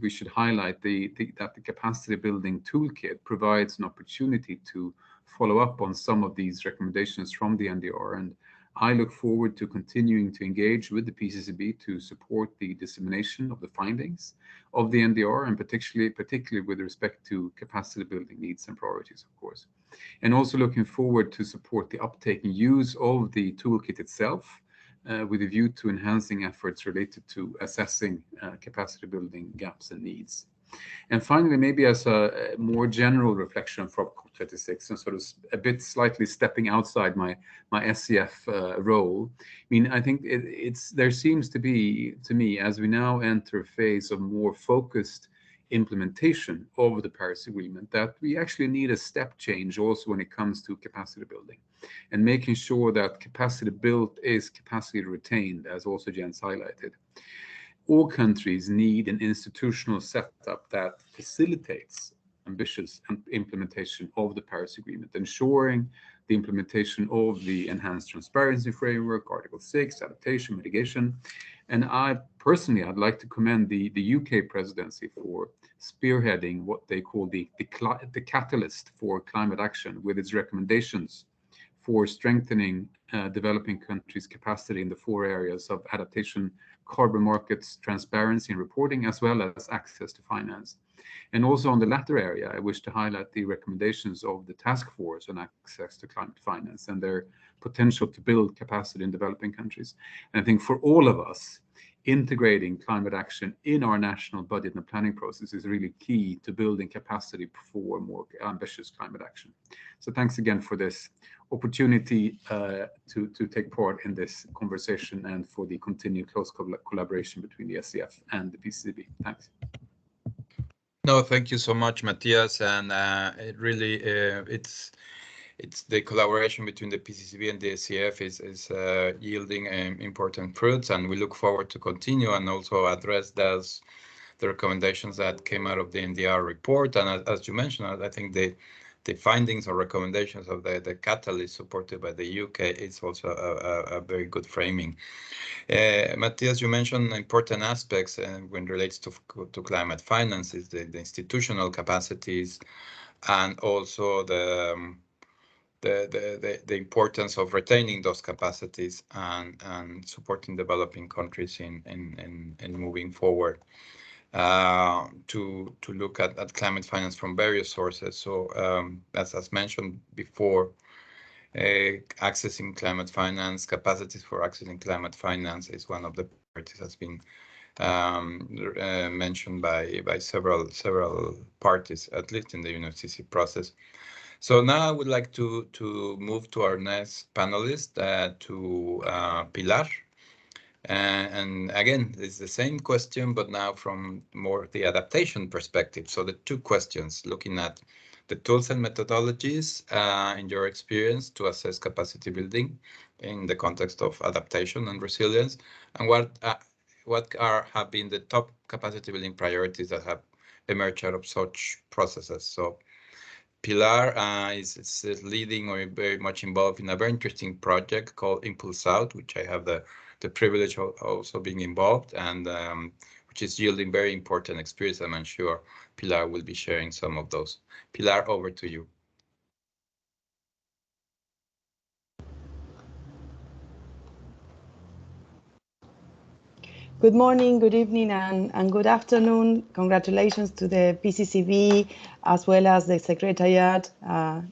we should highlight that the capacity building toolkit provides an opportunity to follow up on some of these recommendations from the NDR, and I look forward to continuing to engage with the PCCB to support the dissemination of the findings of the NDR, and particularly with respect to capacity building needs and priorities, of course. And also looking forward to support the uptake and use of the toolkit itself, with a view to enhancing efforts related to assessing capacity building gaps and needs. And finally, maybe as a more general reflection from COP26, and sort of a bit slightly stepping outside my SCF role, I mean, I think there seems to be, to me, as we now enter a phase of more focused implementation of the Paris Agreement, that we actually need a step change also when it comes to capacity building, and making sure that capacity built is capacity retained, as also Jens highlighted. All countries need an institutional setup that facilitates ambitious implementation of the Paris Agreement, ensuring the implementation of the enhanced transparency framework, Article 6, adaptation, mitigation. And I'd like to commend the UK presidency for spearheading what they call the catalyst for climate action, with its recommendations for strengthening developing countries' capacity in the 4 areas of adaptation, carbon markets, transparency and reporting, as well as access to finance. And also on the latter area, I wish to highlight the recommendations of the Task Force on Access to Climate Finance and their potential to build capacity in developing countries. And I think for all of us, integrating climate action in our national budget and planning process is really key to building capacity for more ambitious climate action. So thanks again for this opportunity to take part in this conversation, and for the continued close collaboration between the SCF and the PCCB. Thanks. No, thank you so much, Mattias. And it really, it's the collaboration between the PCCB and the SCF is yielding important fruits, and we look forward to continue and also address the recommendations that came out of the NDR report. And as you mentioned, I think the findings or recommendations of the catalyst supported by the UK is also a very good framing. Mattias, you mentioned important aspects when it relates to climate finance, is the institutional capacities, and also the importance of retaining those capacities and supporting developing countries in moving forward to look at climate finance from various sources. So as mentioned before, accessing climate finance, capacities for accessing climate finance is one of the priorities that's been mentioned by several parties, at least in the UNFCCC process. So now I would like to move to our next panelist, to Pilar. And again, it's the same question, but now from more the adaptation perspective. So the 2 questions, looking at the tools and methodologies in your experience to assess capacity building in the context of adaptation and resilience, and what have been the top capacity building priorities that have emerged out of such processes. So Pilar is leading or very much involved in a very interesting project called Impulsouth, which I have the privilege of also being involved, and which is yielding very important experience. I'm sure Pilar will be sharing some of those. Pilar, over to you. Good morning, good evening, and good afternoon. Congratulations to the PCCB, as well as the Secretariat,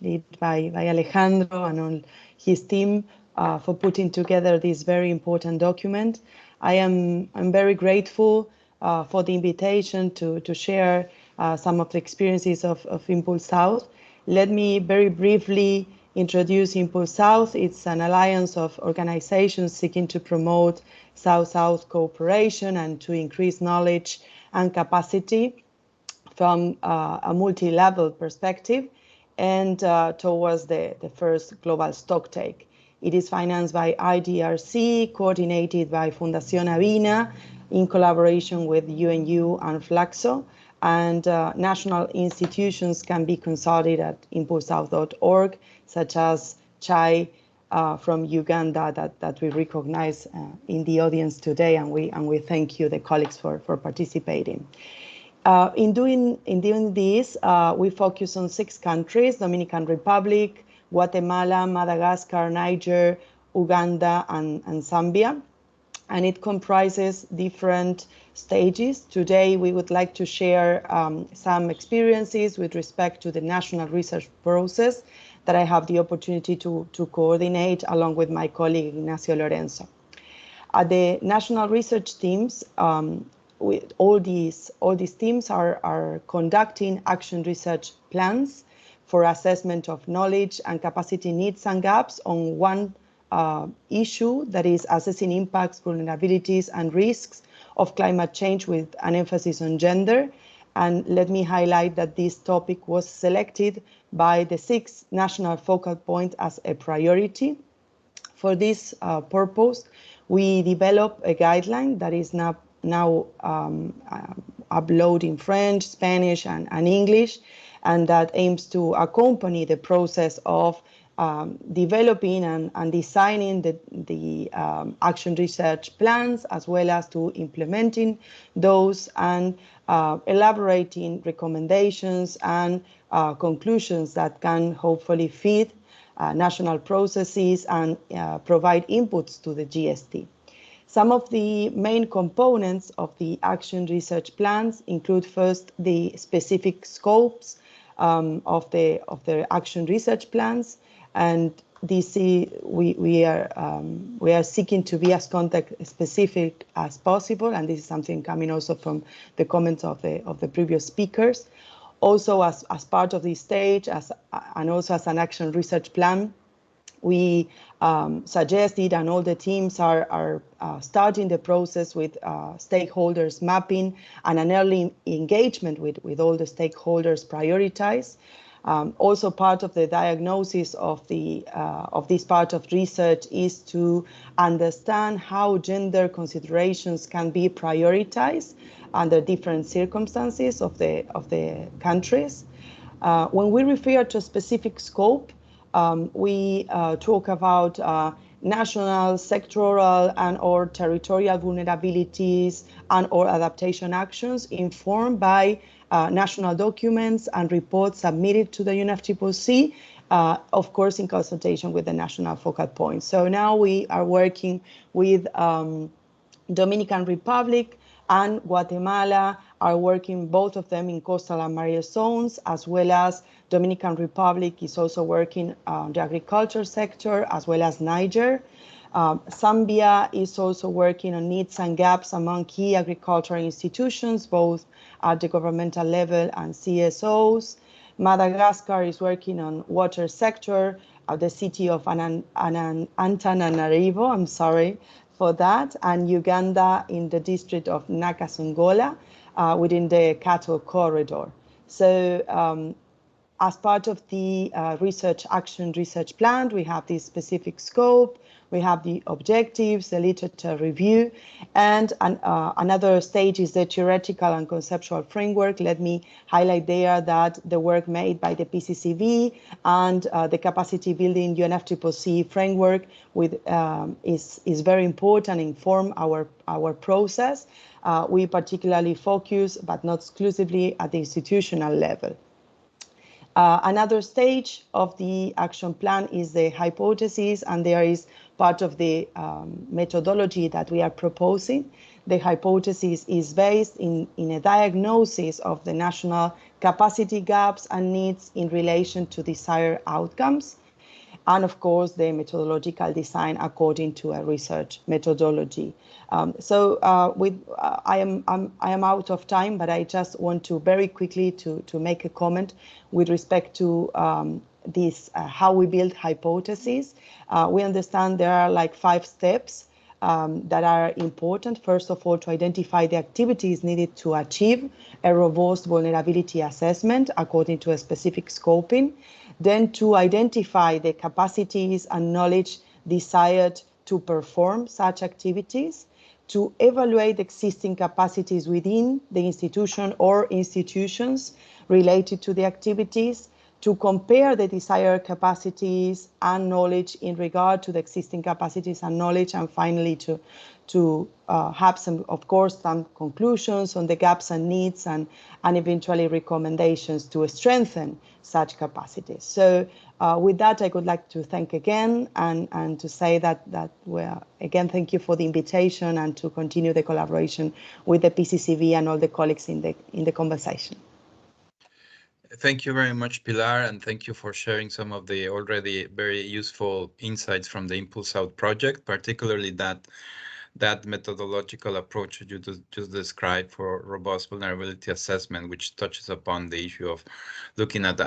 led by Alejandro and all his team, for putting together this very important document. I'm very grateful for the invitation to share some of the experiences of Impulsouth. Let me very briefly introduce Impulsouth. It's an alliance of organizations seeking to promote South-South cooperation and to increase knowledge and capacity from a multi-level perspective and towards the first global stocktake. It is financed by IDRC, coordinated by Fundación Avina, in collaboration with UNU and Flaxo, and national institutions can be consulted at impulsouth.org, such as CHAI from Uganda that we recognize in the audience today, and we thank you, the colleagues, for participating. In doing this, we focus on 6 countries: Dominican Republic, Guatemala, Madagascar, Niger, Uganda, and Zambia. And it comprises different stages. Today, we would like to share some experiences with respect to the national research process that I have the opportunity to coordinate along with my colleague Ignacio Lorenzo. The national research teams, with all these teams are conducting action research plans for assessment of knowledge and capacity needs and gaps on one issue, that is assessing impacts, vulnerabilities, and risks of climate change with an emphasis on gender. And let me highlight that this topic was selected by the 6 national focal points as a priority. For this purpose, we developed a guideline that is now uploaded in French, Spanish, and English, and that aims to accompany the process of developing and designing the action research plans, as well as to implementing those and elaborating recommendations and conclusions that can hopefully feed national processes and provide inputs to the GST. Some of the main components of the action research plans include first the specific scopes of the action research plans, and this we are seeking to be as context specific as possible, and this is something coming also from the comments of the previous speakers. Also, as part of this stage, and also as an action research plan, we suggested, and all the teams are starting the process with stakeholders mapping and an early engagement with all the stakeholders prioritized. Also, part of the diagnosis of this part of research is to understand how gender considerations can be prioritized under different circumstances of the countries. When we refer to a specific scope, we talk about national, sectoral, and/or territorial vulnerabilities and/or adaptation actions informed by national documents and reports submitted to the UNFCCC, of course, in consultation with the national focal points. So now we are working with Dominican Republic and Guatemala, are working, both of them, in coastal and marine zones, as well as Dominican Republic is also working on the agriculture sector, as well as Niger. Zambia is also working on needs and gaps among key agricultural institutions, both at the governmental level and CSOs. Madagascar is working on water sector of the city of Antananarivo, I'm sorry for that, and Uganda in the district of Nakasongola within the cattle corridor. So as part of the action research plan, we have the specific scope, we have the objectives, the literature review, and another stage is the theoretical and conceptual framework. Let me highlight there that the work made by the PCCB and the capacity building UNFCCC framework is very important, inform our process. We particularly focus, but not exclusively, at the institutional level. Another stage of the action plan is the hypothesis, and there is part of the methodology that we are proposing. The hypothesis is based in a diagnosis of the national capacity gaps and needs in relation to desired outcomes. and of course the methodological design according to a research methodology. I am out of time, but I just want to very quickly to make a comment with respect to this how we build hypotheses. We understand there are like 5 steps that are important. First of all, to identify the activities needed to achieve a robust vulnerability assessment according to a specific scoping. Then to identify the capacities and knowledge desired to perform such activities, to evaluate existing capacities within the institution or institutions related to the activities, to compare the desired capacities and knowledge in regard to the existing capacities and knowledge, and finally to have some, of course, some conclusions on the gaps and needs, and eventually recommendations to strengthen such capacities. So with that, I would like to thank again and to say that again, thank you for the invitation and to continue the collaboration with the PCCB and all the colleagues in the conversation. Thank you very much, Pilar, and thank you for sharing some of the already very useful insights from the Impulsouth project, particularly that methodological approach you just described for robust vulnerability assessment, which touches upon the issue of looking at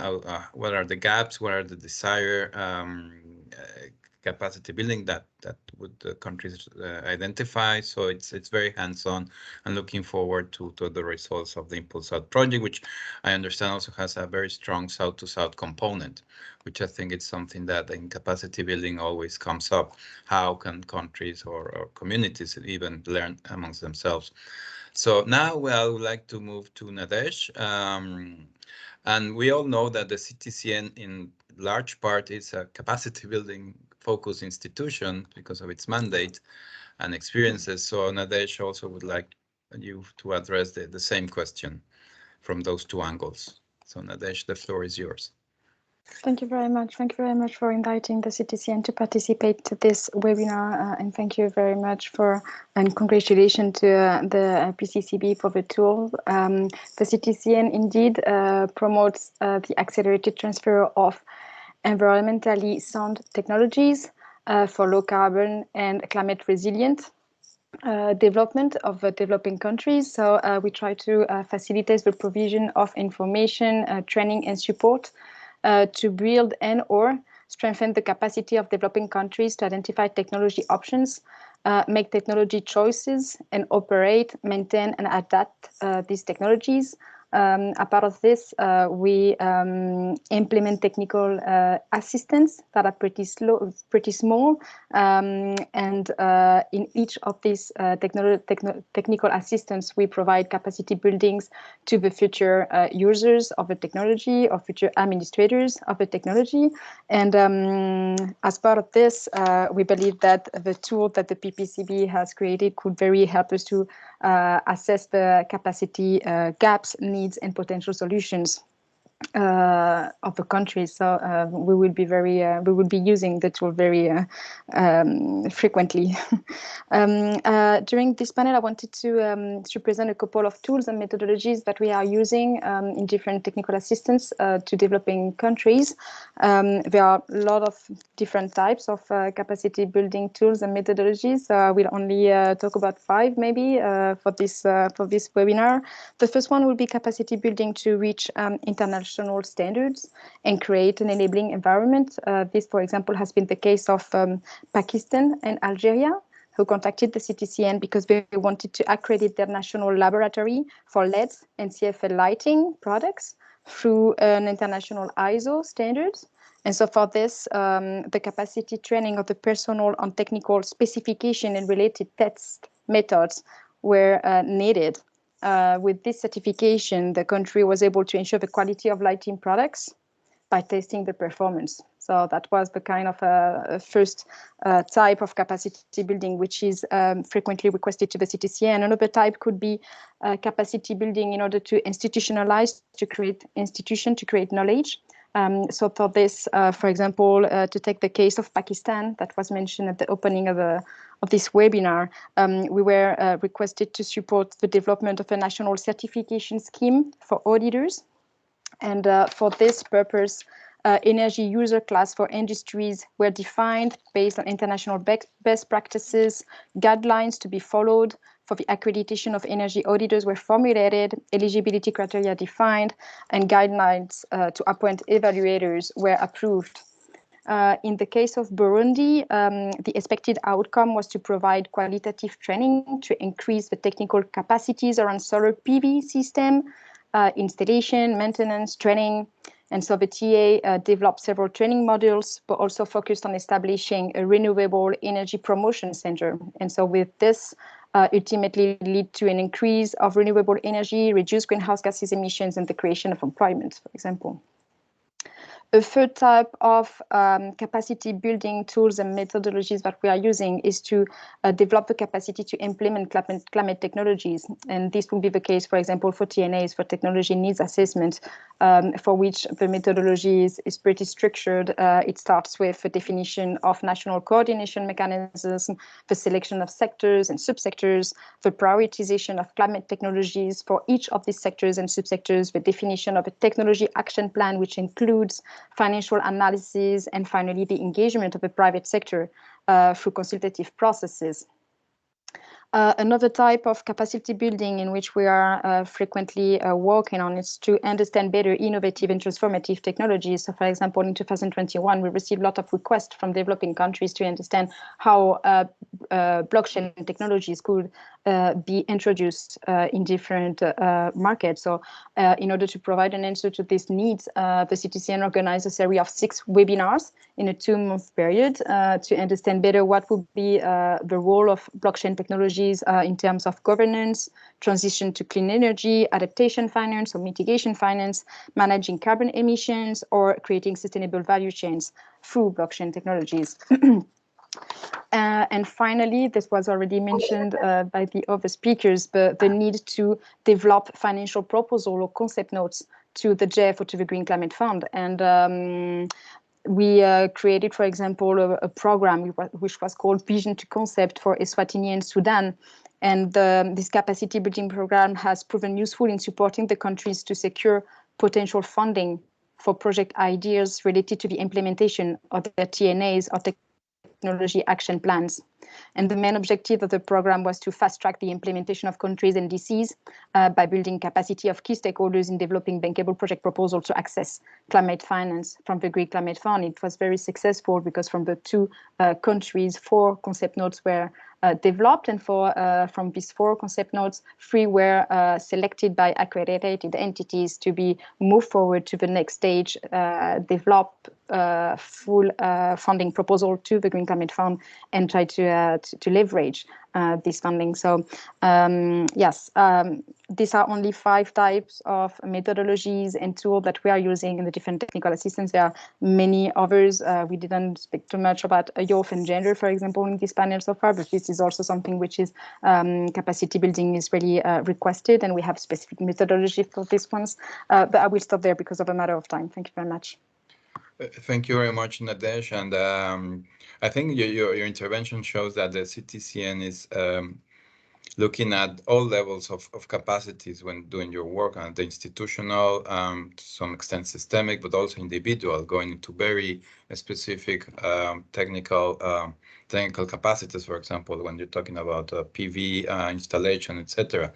what are the gaps, what are the desired capacity building that would the countries identify. So it's very hands-on, and looking forward to the results of the Impulsouth project, which I understand also has a very strong South-to-South component, which I think it's something that in capacity building always comes up. How can countries or communities even learn amongst themselves? So now I would like to move to Nadège. And we all know that the CTCN in large part is a capacity building focused institution because of its mandate and experiences. So Nadège also would like you to address the same question from those 2 angles. So Nadège, the floor is yours. Thank you very much. Thank you very much for inviting the CTCN to participate to this webinar, and thank you very much and congratulations to the PCCB for the tool. The CTCN indeed promotes the accelerated transfer of environmentally sound technologies for low carbon and climate resilient development of developing countries. So we try to facilitate the provision of information, training and support to build and/or strengthen the capacity of developing countries to identify technology options, make technology choices, and operate, maintain, and adapt these technologies. A part of this, we implement technical assistance that are pretty small, and in each of these technical assistance, we provide capacity buildings to the future users of the technology, or future administrators of the technology. And as part of this, we believe that the tool that the PPCB has created could very help us to assess the capacity gaps, needs, and potential solutions of the country. So we will be using the tool very frequently. During this panel, I wanted to present a couple of tools and methodologies that we are using in different technical assistance to developing countries. There are a lot of different types of capacity building tools and methodologies. So I will only talk about 5 maybe for this webinar. The first one will be capacity building to reach international standards and create an enabling environment. This, for example, has been the case of Pakistan and Algeria, who contacted the CTCN because they wanted to accredit their national laboratory for LEDs and CFL lighting products through an international ISO standards. And so for this, the capacity training of the personnel on technical specification and related test methods were needed. With this certification, the country was able to ensure the quality of lighting products by testing the performance. So that was the kind of first type of capacity building, which is frequently requested to the CTCN. Another type could be capacity building in order to institutionalize, to create institution, to create knowledge. So for this, for example, to take the case of Pakistan that was mentioned at the opening of this webinar, we were requested to support the development of a national certification scheme for auditors. And for this purpose, energy user class for industries were defined based on international best practices, guidelines to be followed for the accreditation of energy auditors were formulated, eligibility criteria defined, and guidelines to appoint evaluators were approved. In the case of Burundi, the expected outcome was to provide qualitative training to increase the technical capacities around solar PV system, installation, maintenance, training. And so the TA developed several training modules, but also focused on establishing a renewable energy promotion center. And so with this, ultimately lead to an increase of renewable energy, reduce greenhouse gases emissions, and the creation of employment, for example. A third type of capacity building tools and methodologies that we are using is to develop the capacity to implement climate technologies. And this will be the case, for example, for TNAs, for technology needs assessment, for which the methodology is pretty structured. It starts with the definition of national coordination mechanisms, the selection of sectors and subsectors, the prioritization of climate technologies for each of these sectors and subsectors, the definition of a technology action plan, which includes financial analysis, and finally the engagement of the private sector through consultative processes. Another type of capacity building in which we are frequently working on is to understand better innovative and transformative technologies. So, for example, in 2021, we received a lot of requests from developing countries to understand how blockchain technologies could be introduced in different markets. So in order to provide an answer to these needs, the CTCN organized a series of 6 webinars in a 2-month period to understand better what would be the role of blockchain technologies in terms of governance, transition to clean energy, adaptation finance or mitigation finance, managing carbon emissions, or creating sustainable value chains through blockchain technologies. And finally, this was already mentioned by the other speakers, but the need to develop financial proposal or concept notes to the GEF or to the Green Climate Fund. And we created, for example, a program which was called Vision to Concept for Eswatini and Sudan. And this capacity building program has proven useful in supporting the countries to secure potential funding for project ideas related to the implementation of their TNAs or technology action plans. And the main objective of the program was to fast-track the implementation of countries and DCs by building capacity of key stakeholders in developing bankable project proposals to access climate finance from the Green Climate Fund. It was very successful because from the 2 countries, 4 concept notes were developed, and from these 4 concept notes, 3 were selected by accredited entities to be moved forward to the next stage, develop full funding proposal to the Green Climate Fund and try to leverage this funding. So yes, these are only 5 types of methodologies and tools that we are using in the different technical assistance. There are many others. We didn't speak too much about youth and gender, for example, in this panel so far, but this is also something which is capacity building is really requested, and we have specific methodology for these ones. But I will stop there because of a matter of time. Thank you very much. Thank you very much, Nadège. And I think your intervention shows that the CTCN is looking at all levels of capacities when doing your work, and the institutional, to some extent systemic, but also individual, going into very specific technical capacities, for example, when you're talking about PV installation, etc.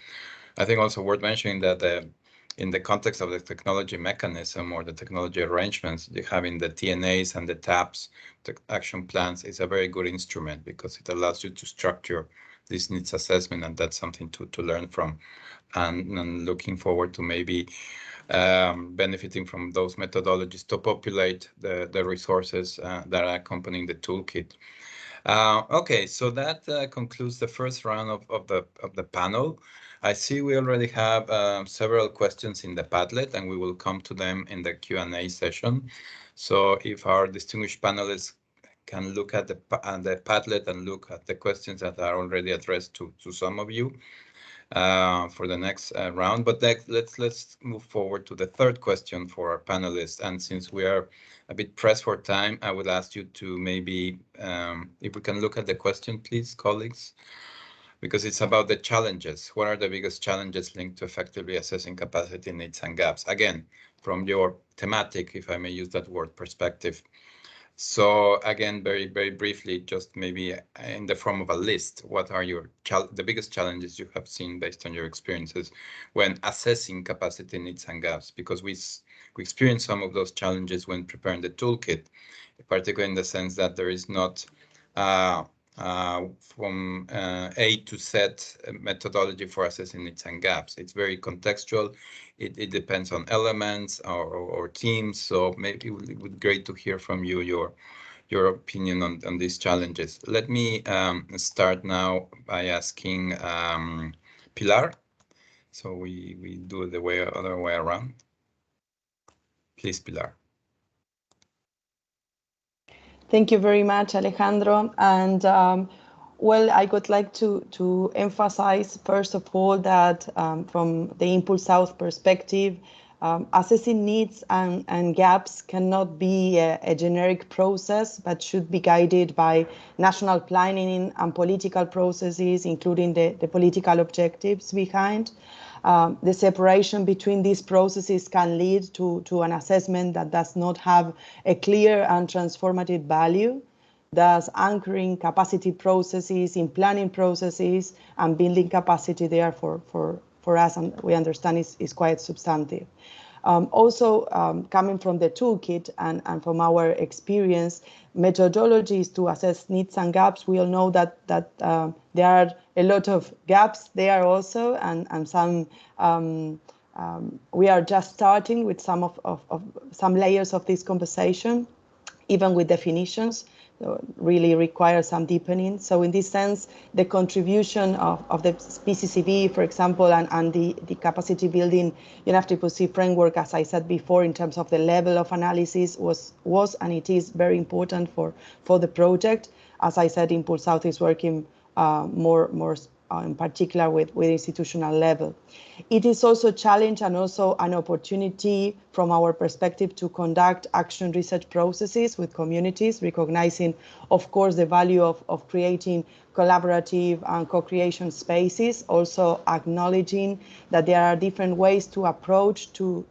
I think also worth mentioning that in the context of the technology mechanism or the technology arrangements, having the TNAs and the TAPs, the action plans, is a very good instrument because it allows you to structure this needs assessment, and that's something to learn from, and looking forward to maybe benefiting from those methodologies to populate the resources that are accompanying the toolkit. Okay, so that concludes the first round of the panel. I see we already have several questions in the Padlet, and we will come to them in the Q&A session. So if our distinguished panelists can look at the Padlet and look at the questions that are already addressed to some of you for the next round. But let's move forward to the third question for our panelists. And since we are a bit pressed for time, I would ask you to maybe, if we can look at the question, please, colleagues. because it's about the challenges. What are the biggest challenges linked to effectively assessing capacity needs and gaps? Again, from your thematic, if I may use that word, perspective. So again, very briefly, just maybe in the form of a list, what are the biggest challenges you have seen based on your experiences when assessing capacity needs and gaps? Because we experienced some of those challenges when preparing the toolkit, particularly in the sense that there is not from A to Z methodology for assessing needs and gaps. It's very contextual. It depends on elements or teams. So maybe it would be great to hear from you your opinion on these challenges. Let me start now by asking Pilar. So we do it the other way around. Please, Pilar. Thank you very much, Alejandro. And well, I would like to emphasize, first of all, that from the Impulsouth perspective, assessing needs and gaps cannot be a generic process, but should be guided by national planning and political processes, including the political objectives behind. The separation between these processes can lead to an assessment that does not have a clear and transformative value, thus anchoring capacity processes in planning processes and building capacity there for us, and we understand is quite substantive. Also, coming from the toolkit and from our experience, methodologies to assess needs and gaps, we all know that there are a lot of gaps there also, and some we are just starting with some layers of this conversation, even with definitions. Really require some deepening. So in this sense, the contribution of the PCCB, for example, and the capacity building UNFCCC framework, as I said before, in terms of the level of analysis was and it is very important for the project. As I said, Impulsouth is working more in particular with institutional level. It is also a challenge and also an opportunity from our perspective to conduct action research processes with communities, recognizing, of course, the value of creating collaborative and co-creation spaces, also acknowledging that there are different ways to approach to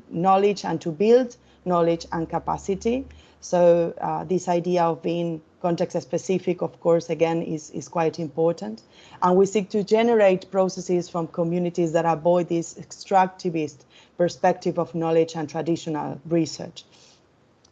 knowledge and to build knowledge and capacity. So this idea of being context specific, of course, again, is quite important. And we seek to generate processes from communities that avoid this extractivist perspective of knowledge and traditional research.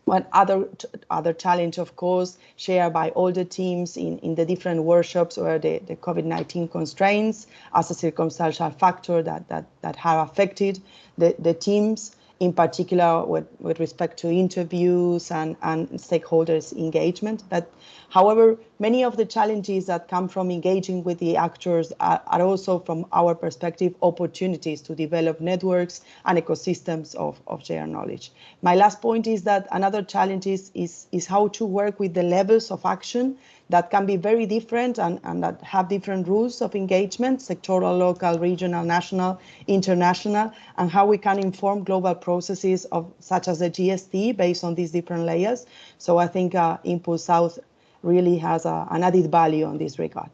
One other challenge, of course, shared by all the teams in the different workshops, were the COVID-19 constraints as a circumstantial factor that have affected the teams, in particular with respect to interviews and stakeholders engagement. But however, many of the challenges that come from engaging with the actors are also, from our perspective, opportunities to develop networks and ecosystems of shared knowledge. My last point is that another challenge is how to work with the levels of action that can be very different and that have different rules of engagement, sectoral, local, regional, national, international, and how we can inform global processes such as the GST based on these different layers. So I think Impulsouth really has an added value on this regard.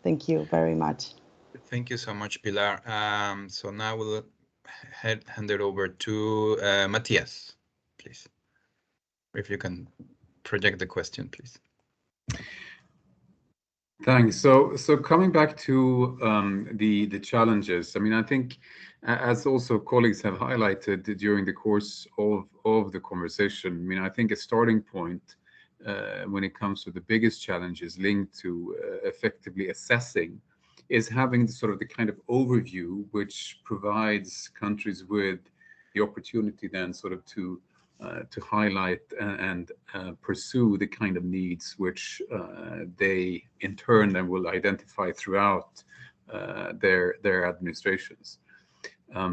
Thank you very much. Thank you so much, Pilar. So now we'll hand it over to Mattias, please. If you can project the question, please. Thanks. So coming back to the challenges, I mean, I think, as also colleagues have highlighted during the course of the conversation, I mean, I think a starting point when it comes to the biggest challenges linked to effectively assessing is having the kind of overview which provides countries with the opportunity then to highlight and pursue the kind of needs which they in turn then will identify throughout their administrations.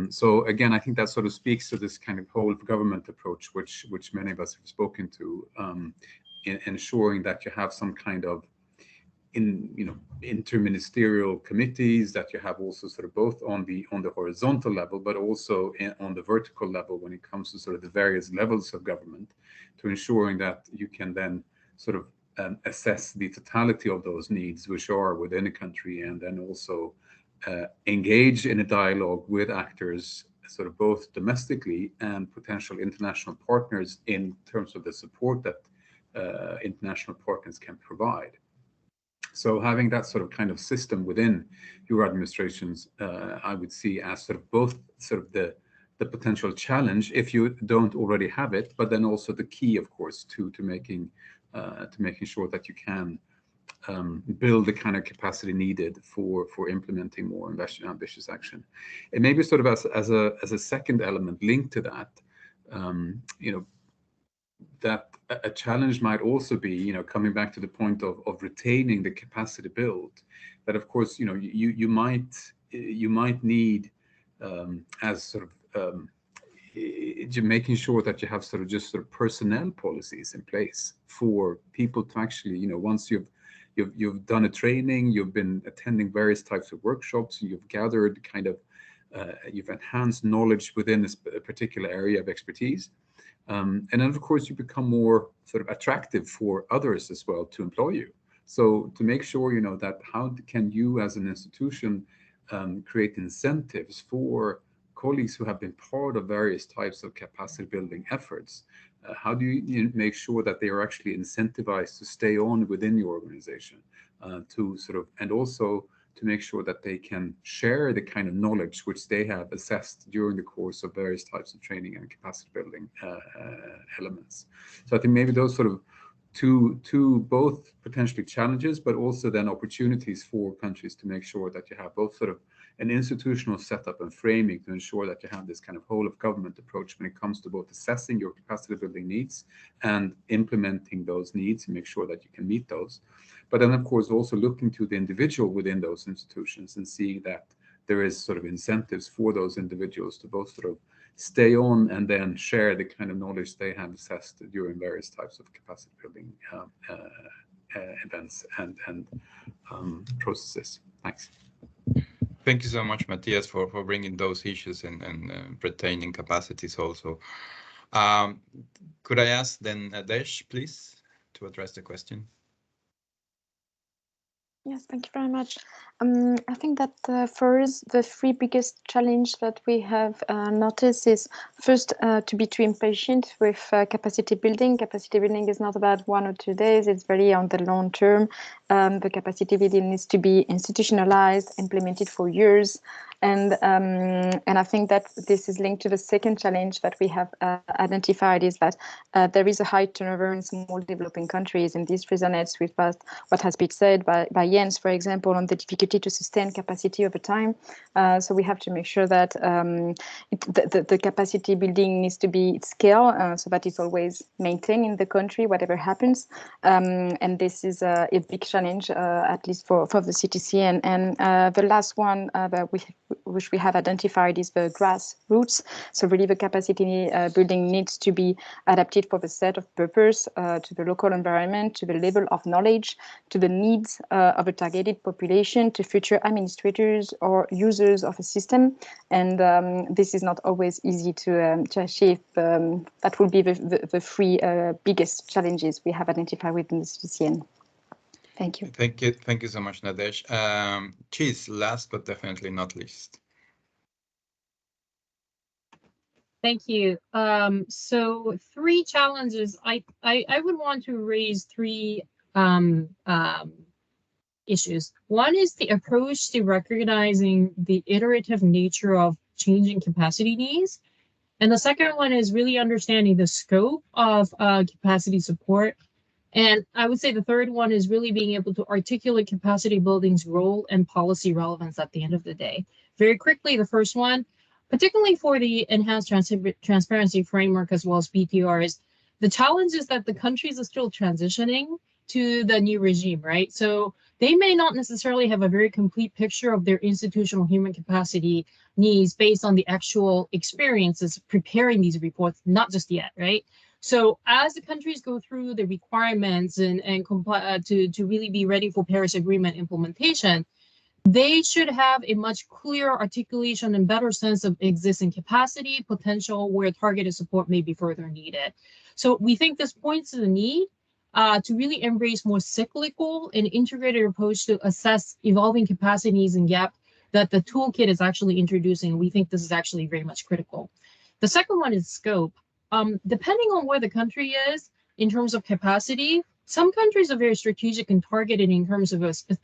So again, I think that speaks to this kind of whole of government approach, which many of us have spoken to, in ensuring that you have some kind of interministerial committees, that you have also both on the horizontal level, but also on the vertical level when it comes to the various levels of government, to ensuring that you can then assess the totality of those needs which are within a country, and then also engage in a dialogue with actors, sort of both domestically and potential international partners, in terms of the support that international partners can provide. So having that sort of kind of system within your administrations, I would see as sort of both sort of the potential challenge if you don't already have it, but then also the key, of course, to making sure that you can build the kind of capacity needed for implementing more ambitious action. And maybe sort of as a second element linked to that, you know, that a challenge might also be, you know, coming back to the point of retaining the capacity build, that of course, you know, you might need as sort of making sure that you have sort of just sort of personnel policies in place for people to actually, you know, once you've done a training, you've been attending various types of workshops, you've gathered kind of you've enhanced knowledge within a particular area of expertise. And then, of course, you become more sort of attractive for others as well to employ you. So to make sure, you know, that how can you as an institution create incentives for colleagues who have been part of various types of capacity building efforts? How do you make sure that they are actually incentivized to stay on within your organization, to sort of, and also to make sure that they can share the kind of knowledge which they have assessed during the course of various types of training and capacity building elements. So I think maybe those sort of two both potentially challenges, but also then opportunities for countries to make sure that you have both sort of an institutional setup and framing to ensure that you have this kind of whole of government approach when it comes to both assessing your capacity building needs and implementing those needs and make sure that you can meet those. But then, of course, also looking to the individual within those institutions and seeing that there is sort of incentives for those individuals to both sort of stay on and then share the kind of knowledge they have assessed during various types of capacity building events and processes. Thanks. Thank you so much, Mattias, for bringing those issues and retaining capacities also. Could I ask then Nadège, please, to address the question? Yes, thank you very much. I think that for us, the three biggest challenge that we have noticed is first to be too impatient with capacity building. Capacity building is not about 1 or 2 days, it's very on the long term. The capacity building needs to be institutionalized, implemented for years. And I think that this is linked to the second challenge that we have identified, is that there is a high turnover in small developing countries, and this resonates with what has been said by Jens, for example, on the difficulty to sustain capacity over time. So we have to make sure that the capacity building needs to be at scale, so that it's always maintained in the country, whatever happens. And this is a big challenge, at least for the CTCN. And the last one which we have identified is the grassroots. So really the capacity building needs to be adapted for the set of purpose, to the local environment, to the level of knowledge, to the needs of a targeted population, to future administrators or users of a system. And this is not always easy to achieve. That will be the three biggest challenges we have identified within the CTCN. Thank you. Thank you so much, Nadège. Chiz, last but definitely not least. Thank you. So three challenges. I would want to raise three issues. One is the approach to recognizing the iterative nature of changing capacity needs. And the second one is really understanding the scope of capacity support. And I would say the third one is really being able to articulate capacity building's role and policy relevance at the end of the day. Very quickly, the first one, particularly for the enhanced transparency framework as well as BTRs, the challenge is that the countries are still transitioning to the new regime, right? So they may not necessarily have a very complete picture of their institutional human capacity needs based on the actual experiences preparing these reports, not just yet, right? So as the countries go through the requirements and comply to really be ready for Paris Agreement implementation, they should have a much clearer articulation and better sense of existing capacity, potential, where targeted support may be further needed. So we think this points to the need to really embrace more cyclical and integrated approach to assess evolving capacities and gap that the toolkit is actually introducing. We think this is actually very much critical. The second one is scope. Depending on where the country is in terms of capacity, some countries are very strategic and targeted in terms of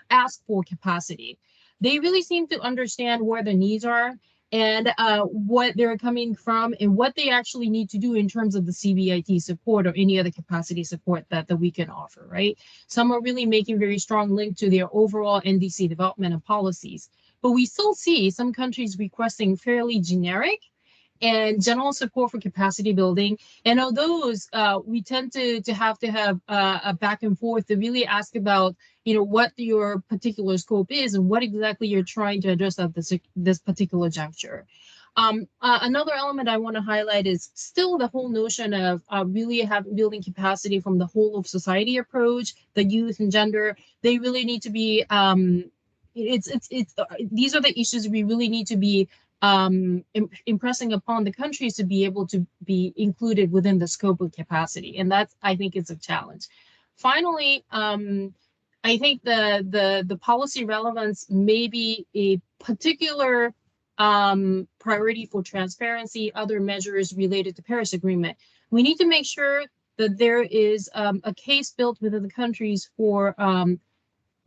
ask for capacity. They really seem to understand where the needs are and what they're coming from and what they actually need to do in terms of the CBIT support or any other capacity support that we can offer, right? Some are really making very strong link to their overall NDC development and policies. But we still see some countries requesting fairly generic and general support for capacity building. And on those, we tend to have a back and forth to really ask about, what your particular scope is and what exactly you're trying to address at this particular juncture. Another element I want to highlight is still the whole notion of really building capacity from the whole of society approach, the youth and gender. They really need to be, these are the issues we really need to be impressing upon the countries to be able to be included within the scope of capacity. And that's, I think, is a challenge. Finally, I think the policy relevance may be a particular priority for transparency, other measures related to Paris Agreement. We need to make sure that there is a case built within the countries for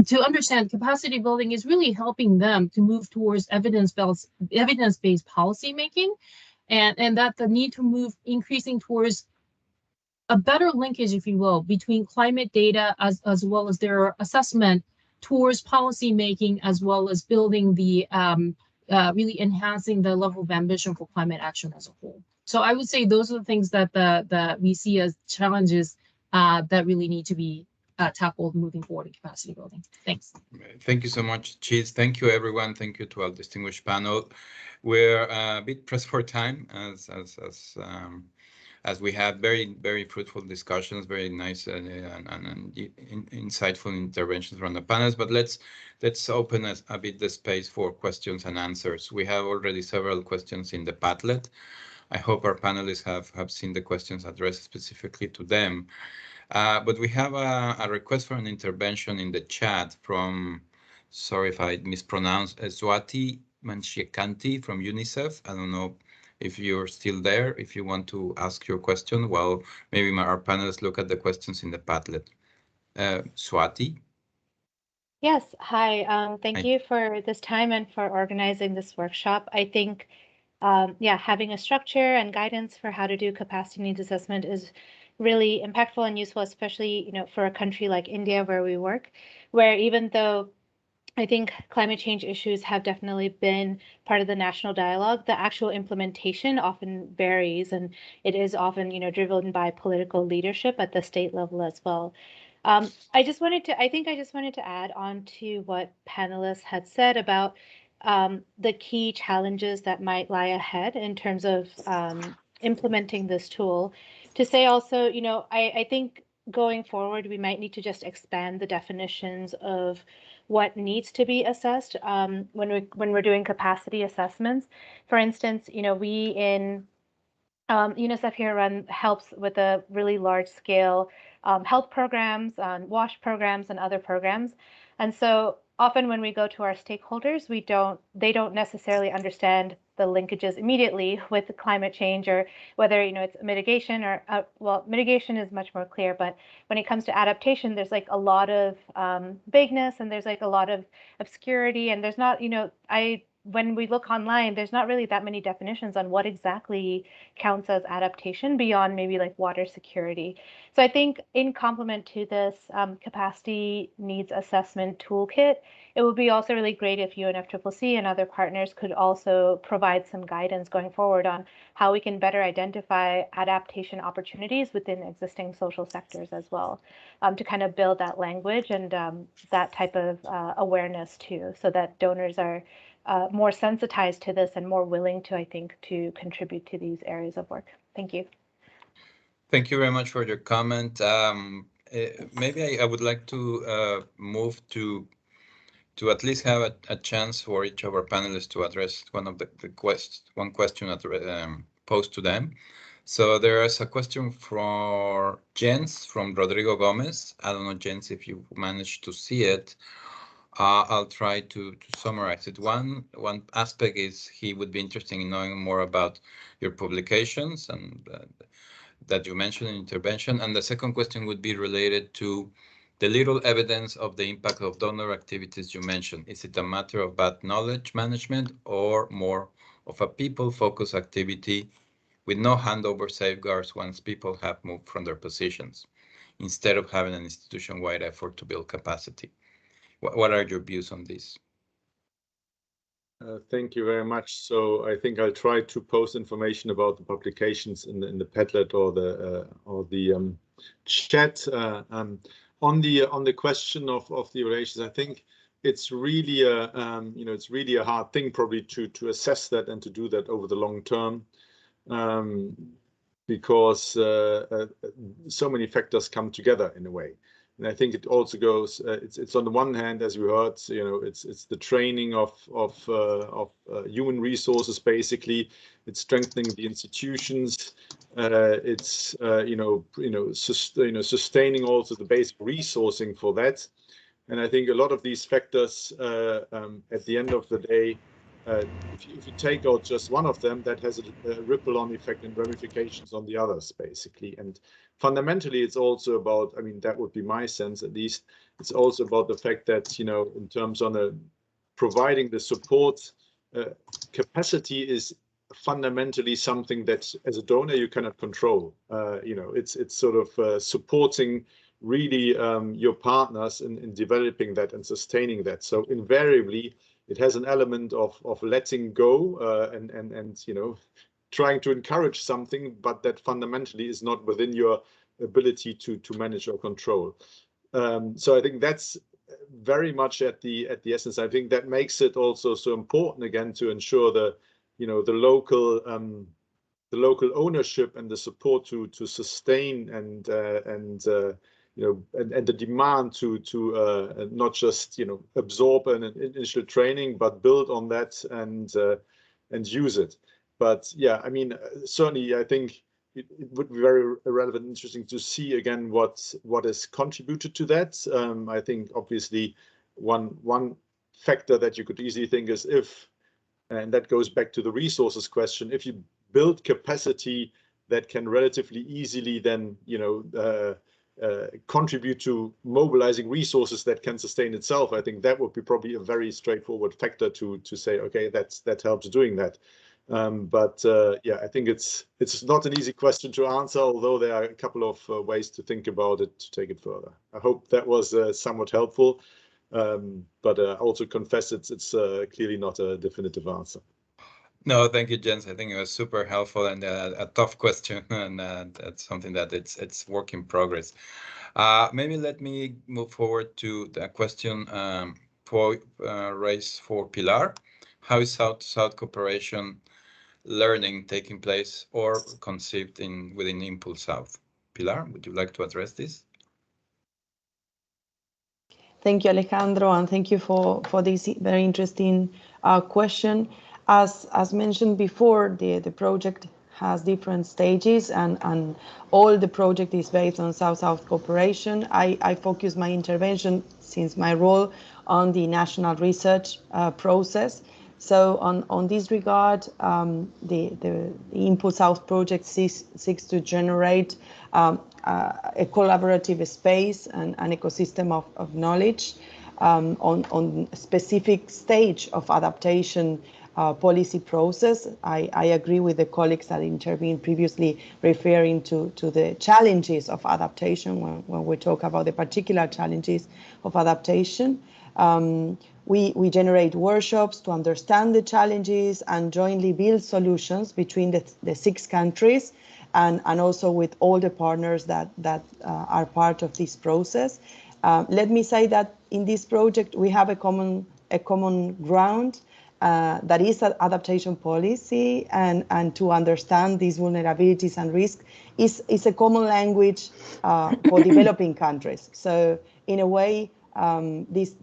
to understand capacity building is really helping them to move towards evidence-based policy making, and that the need to move increasing towards a better linkage, if you will, between climate data as well as their assessment towards policy making, as well as building the really enhancing the level of ambition for climate action as a whole. So I would say those are the things that we see as challenges that really need to be tackled moving forward in capacity building. Thanks. Thank you so much, Chiz. Thank you, everyone. Thank you to our distinguished panel. We're a bit pressed for time as we had very fruitful discussions, very nice and insightful interventions from the panels. But let's open a bit the space for questions and answers. We have already several questions in the Padlet. I hope our panelists have seen the questions addressed specifically to them. But we have a request for an intervention in the chat from, sorry if I mispronounced, Swati Manshiekanti from UNICEF. I don't know if you're still there, if you want to ask your question. Well, maybe our panelists look at the questions in the Padlet. Swati? Yes, hi. Thank you for this time and for organizing this workshop. I think, having a structure and guidance for how to do capacity needs assessment is really impactful and useful, especially, for a country like India where we work, where even though I think climate change issues have definitely been part of the national dialogue, the actual implementation often varies, and it is often, driven by political leadership at the state level as well. I just wanted to add on to what panelists had said about the key challenges that might lie ahead in terms of implementing this tool. To say also, I think going forward, we might need to just expand the definitions of what needs to be assessed when we're doing capacity assessments. For instance, we in UNICEF here helps with a really large scale health programs, WASH programs, and other programs. And so often when we go to our stakeholders, they don't necessarily understand the linkages immediately with climate change, or whether it's mitigation or mitigation is much more clear. But when it comes to adaptation, there's like a lot of vagueness, and there's like a lot of obscurity, and there's not when we look online, there's not really that many definitions on what exactly counts as adaptation beyond maybe like water security. So I think in complement to this capacity needs assessment toolkit, it would be also really great if UNFCCC and other partners could also provide some guidance going forward on how we can better identify adaptation opportunities within existing social sectors as well, to kind of build that language and that type of awareness too, so that donors are more sensitized to this and more willing to, I think, to contribute to these areas of work. Thank you. Thank you very much for your comment. Maybe I would like to move to at least have a chance for each of our panelists to address one question posed to them. So there is a question for Jens from Rodrigo Gomez. I don't know, Jens, if you managed to see it. I'll try to summarize it. One aspect is he would be interested in knowing more about your publications and that you mentioned in intervention. And the second question would be related to the little evidence of the impact of donor activities you mentioned. Is it a matter of bad knowledge management or more of a people-focused activity with no handover safeguards once people have moved from their positions, instead of having an institution-wide effort to build capacity? What are your views on this? Thank you very much. So I think I'll try to post information about the publications in the Padlet or the chat. On the question of the evaluations, I think it's really a hard thing probably to assess that and to do that over the long term, because so many factors come together in a way. And I think it also goes. It's on the one hand, as we heard, it's the training of human resources. Basically, it's strengthening the institutions. It's sustaining also the basic resourcing for that. And I think a lot of these factors, at the end of the day, if you take out just one of them, that has a ripple-on effect and ramifications on the others, basically. And fundamentally, it's also about, I mean, that would be my sense at least, it's also about the fact that, in terms of providing the support, capacity is fundamentally something that as a donor you cannot control. It's sort of supporting really your partners in developing that and sustaining that. So invariably, it has an element of letting go and trying to encourage something, but that fundamentally is not within your ability to manage or control. So I think that's very much at the essence. I think that makes it also so important again to ensure the local ownership and the support to sustain and the demand to not just absorb an initial training, but build on that and use it. But yeah, I mean, certainly, I think it would be very relevant, interesting to see again what has contributed to that. I think obviously one factor that you could easily think is and that goes back to the resources question, if you build capacity that can relatively easily then contribute to mobilizing resources that can sustain itself, I think that would be probably a very straightforward factor to say, okay, that helps doing that. But yeah, I think it's not an easy question to answer, although there are a couple of ways to think about it to take it further. I hope that was somewhat helpful, but I also confess it's clearly not a definitive answer. No, thank you, Jens. I think it was super helpful and a tough question, and that's something that it's work in progress. Maybe let me move forward to the question raised for Pilar. How is South-to-South cooperation learning taking place or conceived within Impulsouth? Pilar, would you like to address this? Thank you, Alejandro, and thank you for this very interesting question. As mentioned before, the project has different stages, and all the project is based on South-South cooperation. I focus my intervention, since my role, on the national research process. So on this regard, the Impulsouth project seeks to generate a collaborative space and an ecosystem of knowledge on a specific stage of adaptation policy process. I agree with the colleagues that intervened previously, referring to the challenges of adaptation when we talk about the particular challenges of adaptation. We generate workshops to understand the challenges and jointly build solutions between the 6 countries and also with all the partners that are part of this process. Let me say that in this project we have a common ground that is adaptation policy, and to understand these vulnerabilities and risks is a common language for developing countries. So in a way, this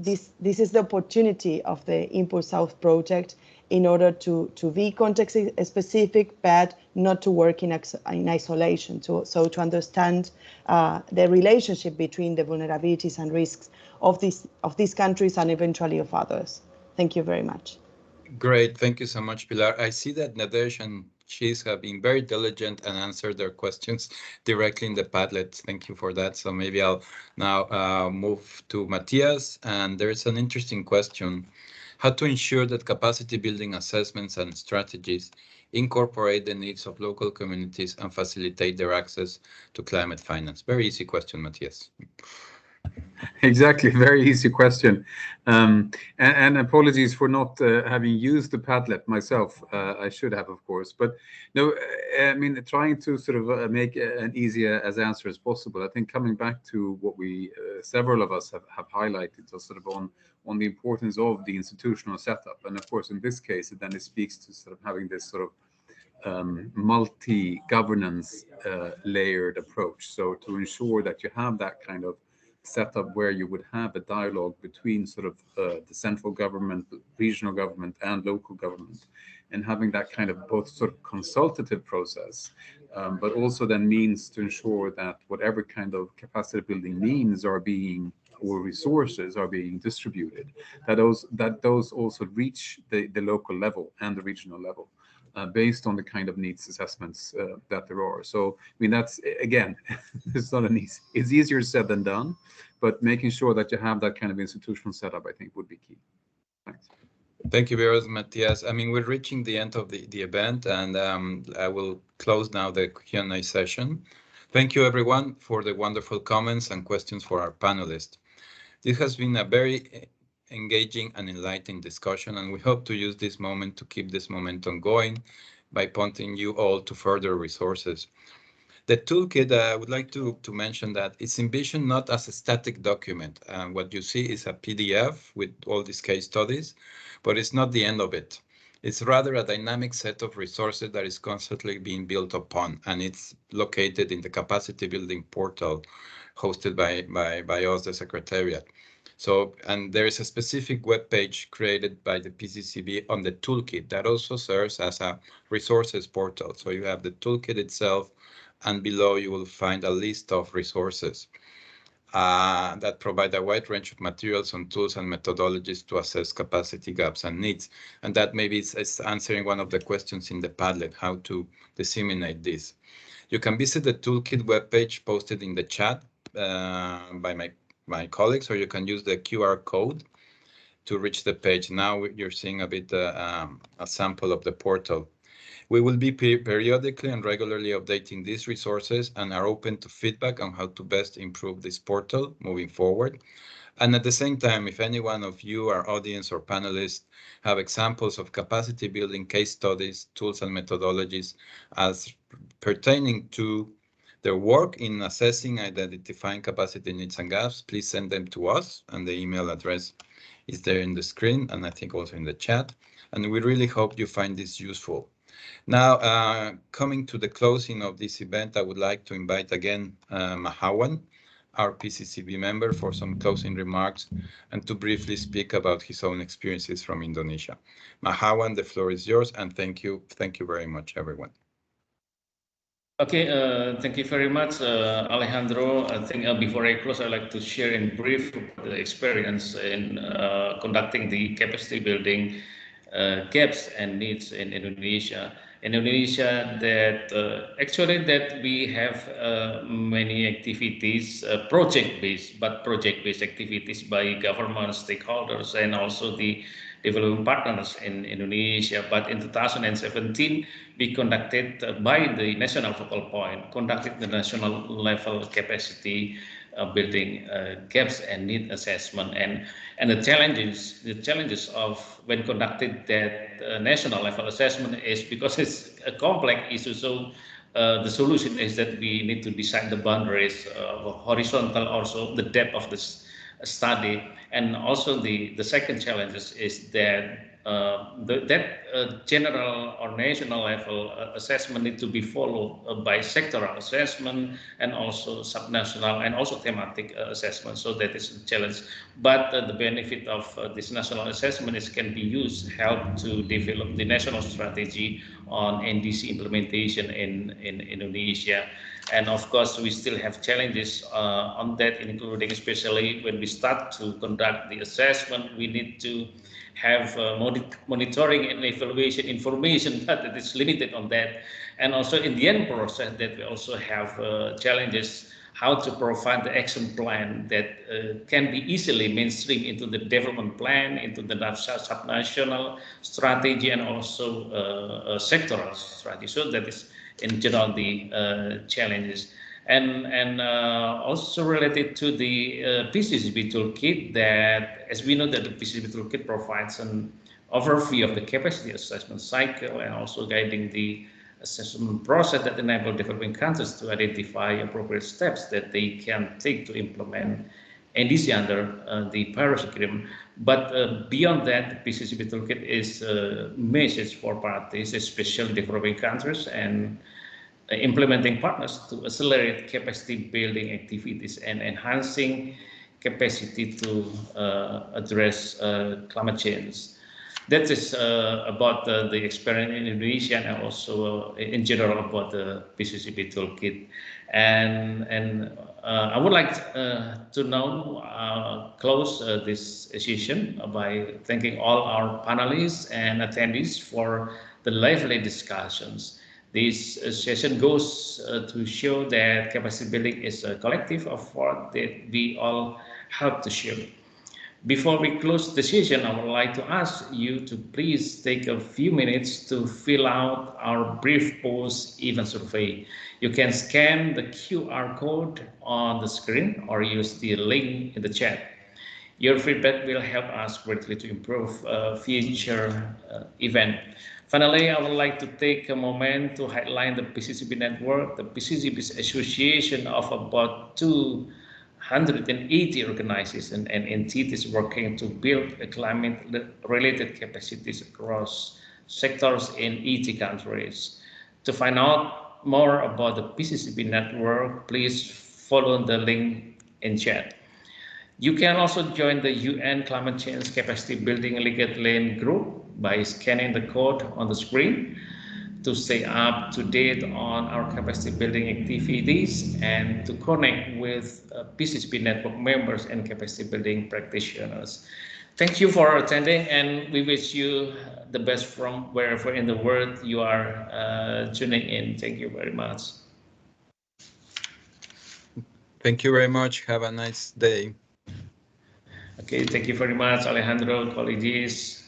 is the opportunity of the Impulsouth project in order to be context specific, but not to work in isolation. So to understand the relationship between the vulnerabilities and risks of these countries and eventually of others. Thank you very much. Great, thank you so much, Pilar. I see that Nadège and Chiz have been very diligent and answered their questions directly in the Padlet. Thank you for that. So maybe I'll now move to Mattias, and there's an interesting question: how to ensure that capacity building assessments and strategies incorporate the needs of local communities and facilitate their access to climate finance? Very easy question, Mattias. Exactly, very easy question. And apologies for not having used the Padlet myself. I should have, of course. But no, I mean, trying to sort of make an easy as answer as possible. I think coming back to what we, several of us have highlighted, so sort of on the importance of the institutional setup. And of course, in this case, it speaks to sort of having this sort of multi-governance layered approach. So to ensure that you have that kind of setup where you would have a dialogue between sort of the central government, regional government, and local government, and having that kind of both sort of consultative process, but also then means to ensure that whatever kind of capacity building means are being, or resources are being distributed, that those also reach the local level and the regional level. Based on the kind of needs assessments that there are. So, I mean, that's, again, it's not an easy, it's easier said than done, but making sure that you have that kind of institutional setup, I think, would be key. Thanks. Thank you very much, Mattias. I mean, we're reaching the end of the event, and I will close now the Q&A session. Thank you, everyone, for the wonderful comments and questions for our panelists. This has been a very engaging and enlightening discussion, and we hope to use this moment to keep this momentum going by pointing you all to further resources. The toolkit, I would like to mention that it's envisioned not as a static document. What you see is a PDF with all these case studies, but it's not the end of it. It's rather a dynamic set of resources that is constantly being built upon, and it's located in the capacity building portal hosted by us, the Secretariat. So, and there is a specific web page created by the PCCB on the toolkit that also serves as a resources portal. So you have the toolkit itself, and below you will find a list of resources that provide a wide range of materials on tools and methodologies to assess capacity gaps and needs. And that maybe is answering one of the questions in the Padlet, how to disseminate this. You can visit the toolkit webpage posted in the chat by my colleagues, or you can use the QR code to reach the page. Now you're seeing a bit a sample of the portal. We will be periodically and regularly updating these resources and are open to feedback on how to best improve this portal moving forward. And at the same time, if any one of you, our audience or panelists, have examples of capacity building case studies, tools and methodologies as pertaining to their work in assessing and identifying capacity needs and gaps, please send them to us, and the email address is there in the screen, and I think also in the chat. And we really hope you find this useful. Now, coming to the closing of this event, I would like to invite again Mahawan, our PCCB member, for some closing remarks and to briefly speak about his own experiences from Indonesia. Mahawan, the floor is yours, and thank you very much, everyone. Okay, thank you very much, Alejandro. I think before I close, I'd like to share in brief the experience in conducting the capacity building gaps and needs in Indonesia. Indonesia, that actually that we have many activities, project-based activities by government stakeholders and also the development partners in Indonesia. But in 2017, we conducted by the national focal point, conducted the national level capacity building gaps and need assessment, and the challenges of when conducted that national level assessment is because it's a complex issue. So the solution is that we need to decide the boundaries, horizontal, also the depth of this study, and also the second challenge is that general or national level assessment need to be followed by sectoral assessment and also subnational and also thematic assessment. So that is a challenge. But the benefit of this national assessment is can be used help to develop the national strategy on NDC implementation in Indonesia. And of course, we still have challenges on that, including especially when we start to conduct the assessment, we need to have monitoring and evaluation information, but it is limited on that. And also in the end process that we also have challenges how to provide the action plan that can be easily mainstream into the development plan, into the subnational strategy, and also sectoral strategy. So that is in general the challenges. And also related to the PCCB Toolkit, that as we know that the PCCB Toolkit provides an overview of the capacity assessment cycle and also guiding the assessment process that enable developing countries to identify appropriate steps that they can take to implement NDC under the Paris Agreement. But beyond that, the PCCB Toolkit is a message for parties, especially developing countries and implementing partners to accelerate capacity building activities and enhancing capacity to address climate change. That is about the experience in Indonesia and also in general about the PCCB Toolkit. And I would like to now close this session by thanking all our panelists and attendees for the lively discussions. This session goes to show that capacity building is a collective effort that we all help to shape. Before we close the session, I would like to ask you to please take a few minutes to fill out our brief post-event survey. You can scan the QR code on the screen or use the link in the chat. Your feedback will help us greatly to improve future event. Finally, I would like to take a moment to highlight the PCCB network. The PCCB is association of about 280 organizations and entities working to build climate-related capacities across sectors in 80 countries. To find out more about the PCCB network, please follow the link in chat. You can also join the UN Climate Change Capacity Building Linked Lane group by scanning the code on the screen to stay up to date on our capacity building activities and to connect with PCCB network members and capacity building practitioners. Thank you for attending, and we wish you the best from wherever in the world you are tuning in. Thank you very much. Thank you very much. Have a nice day. Okay, thank you very much, Alejandro, colleagues.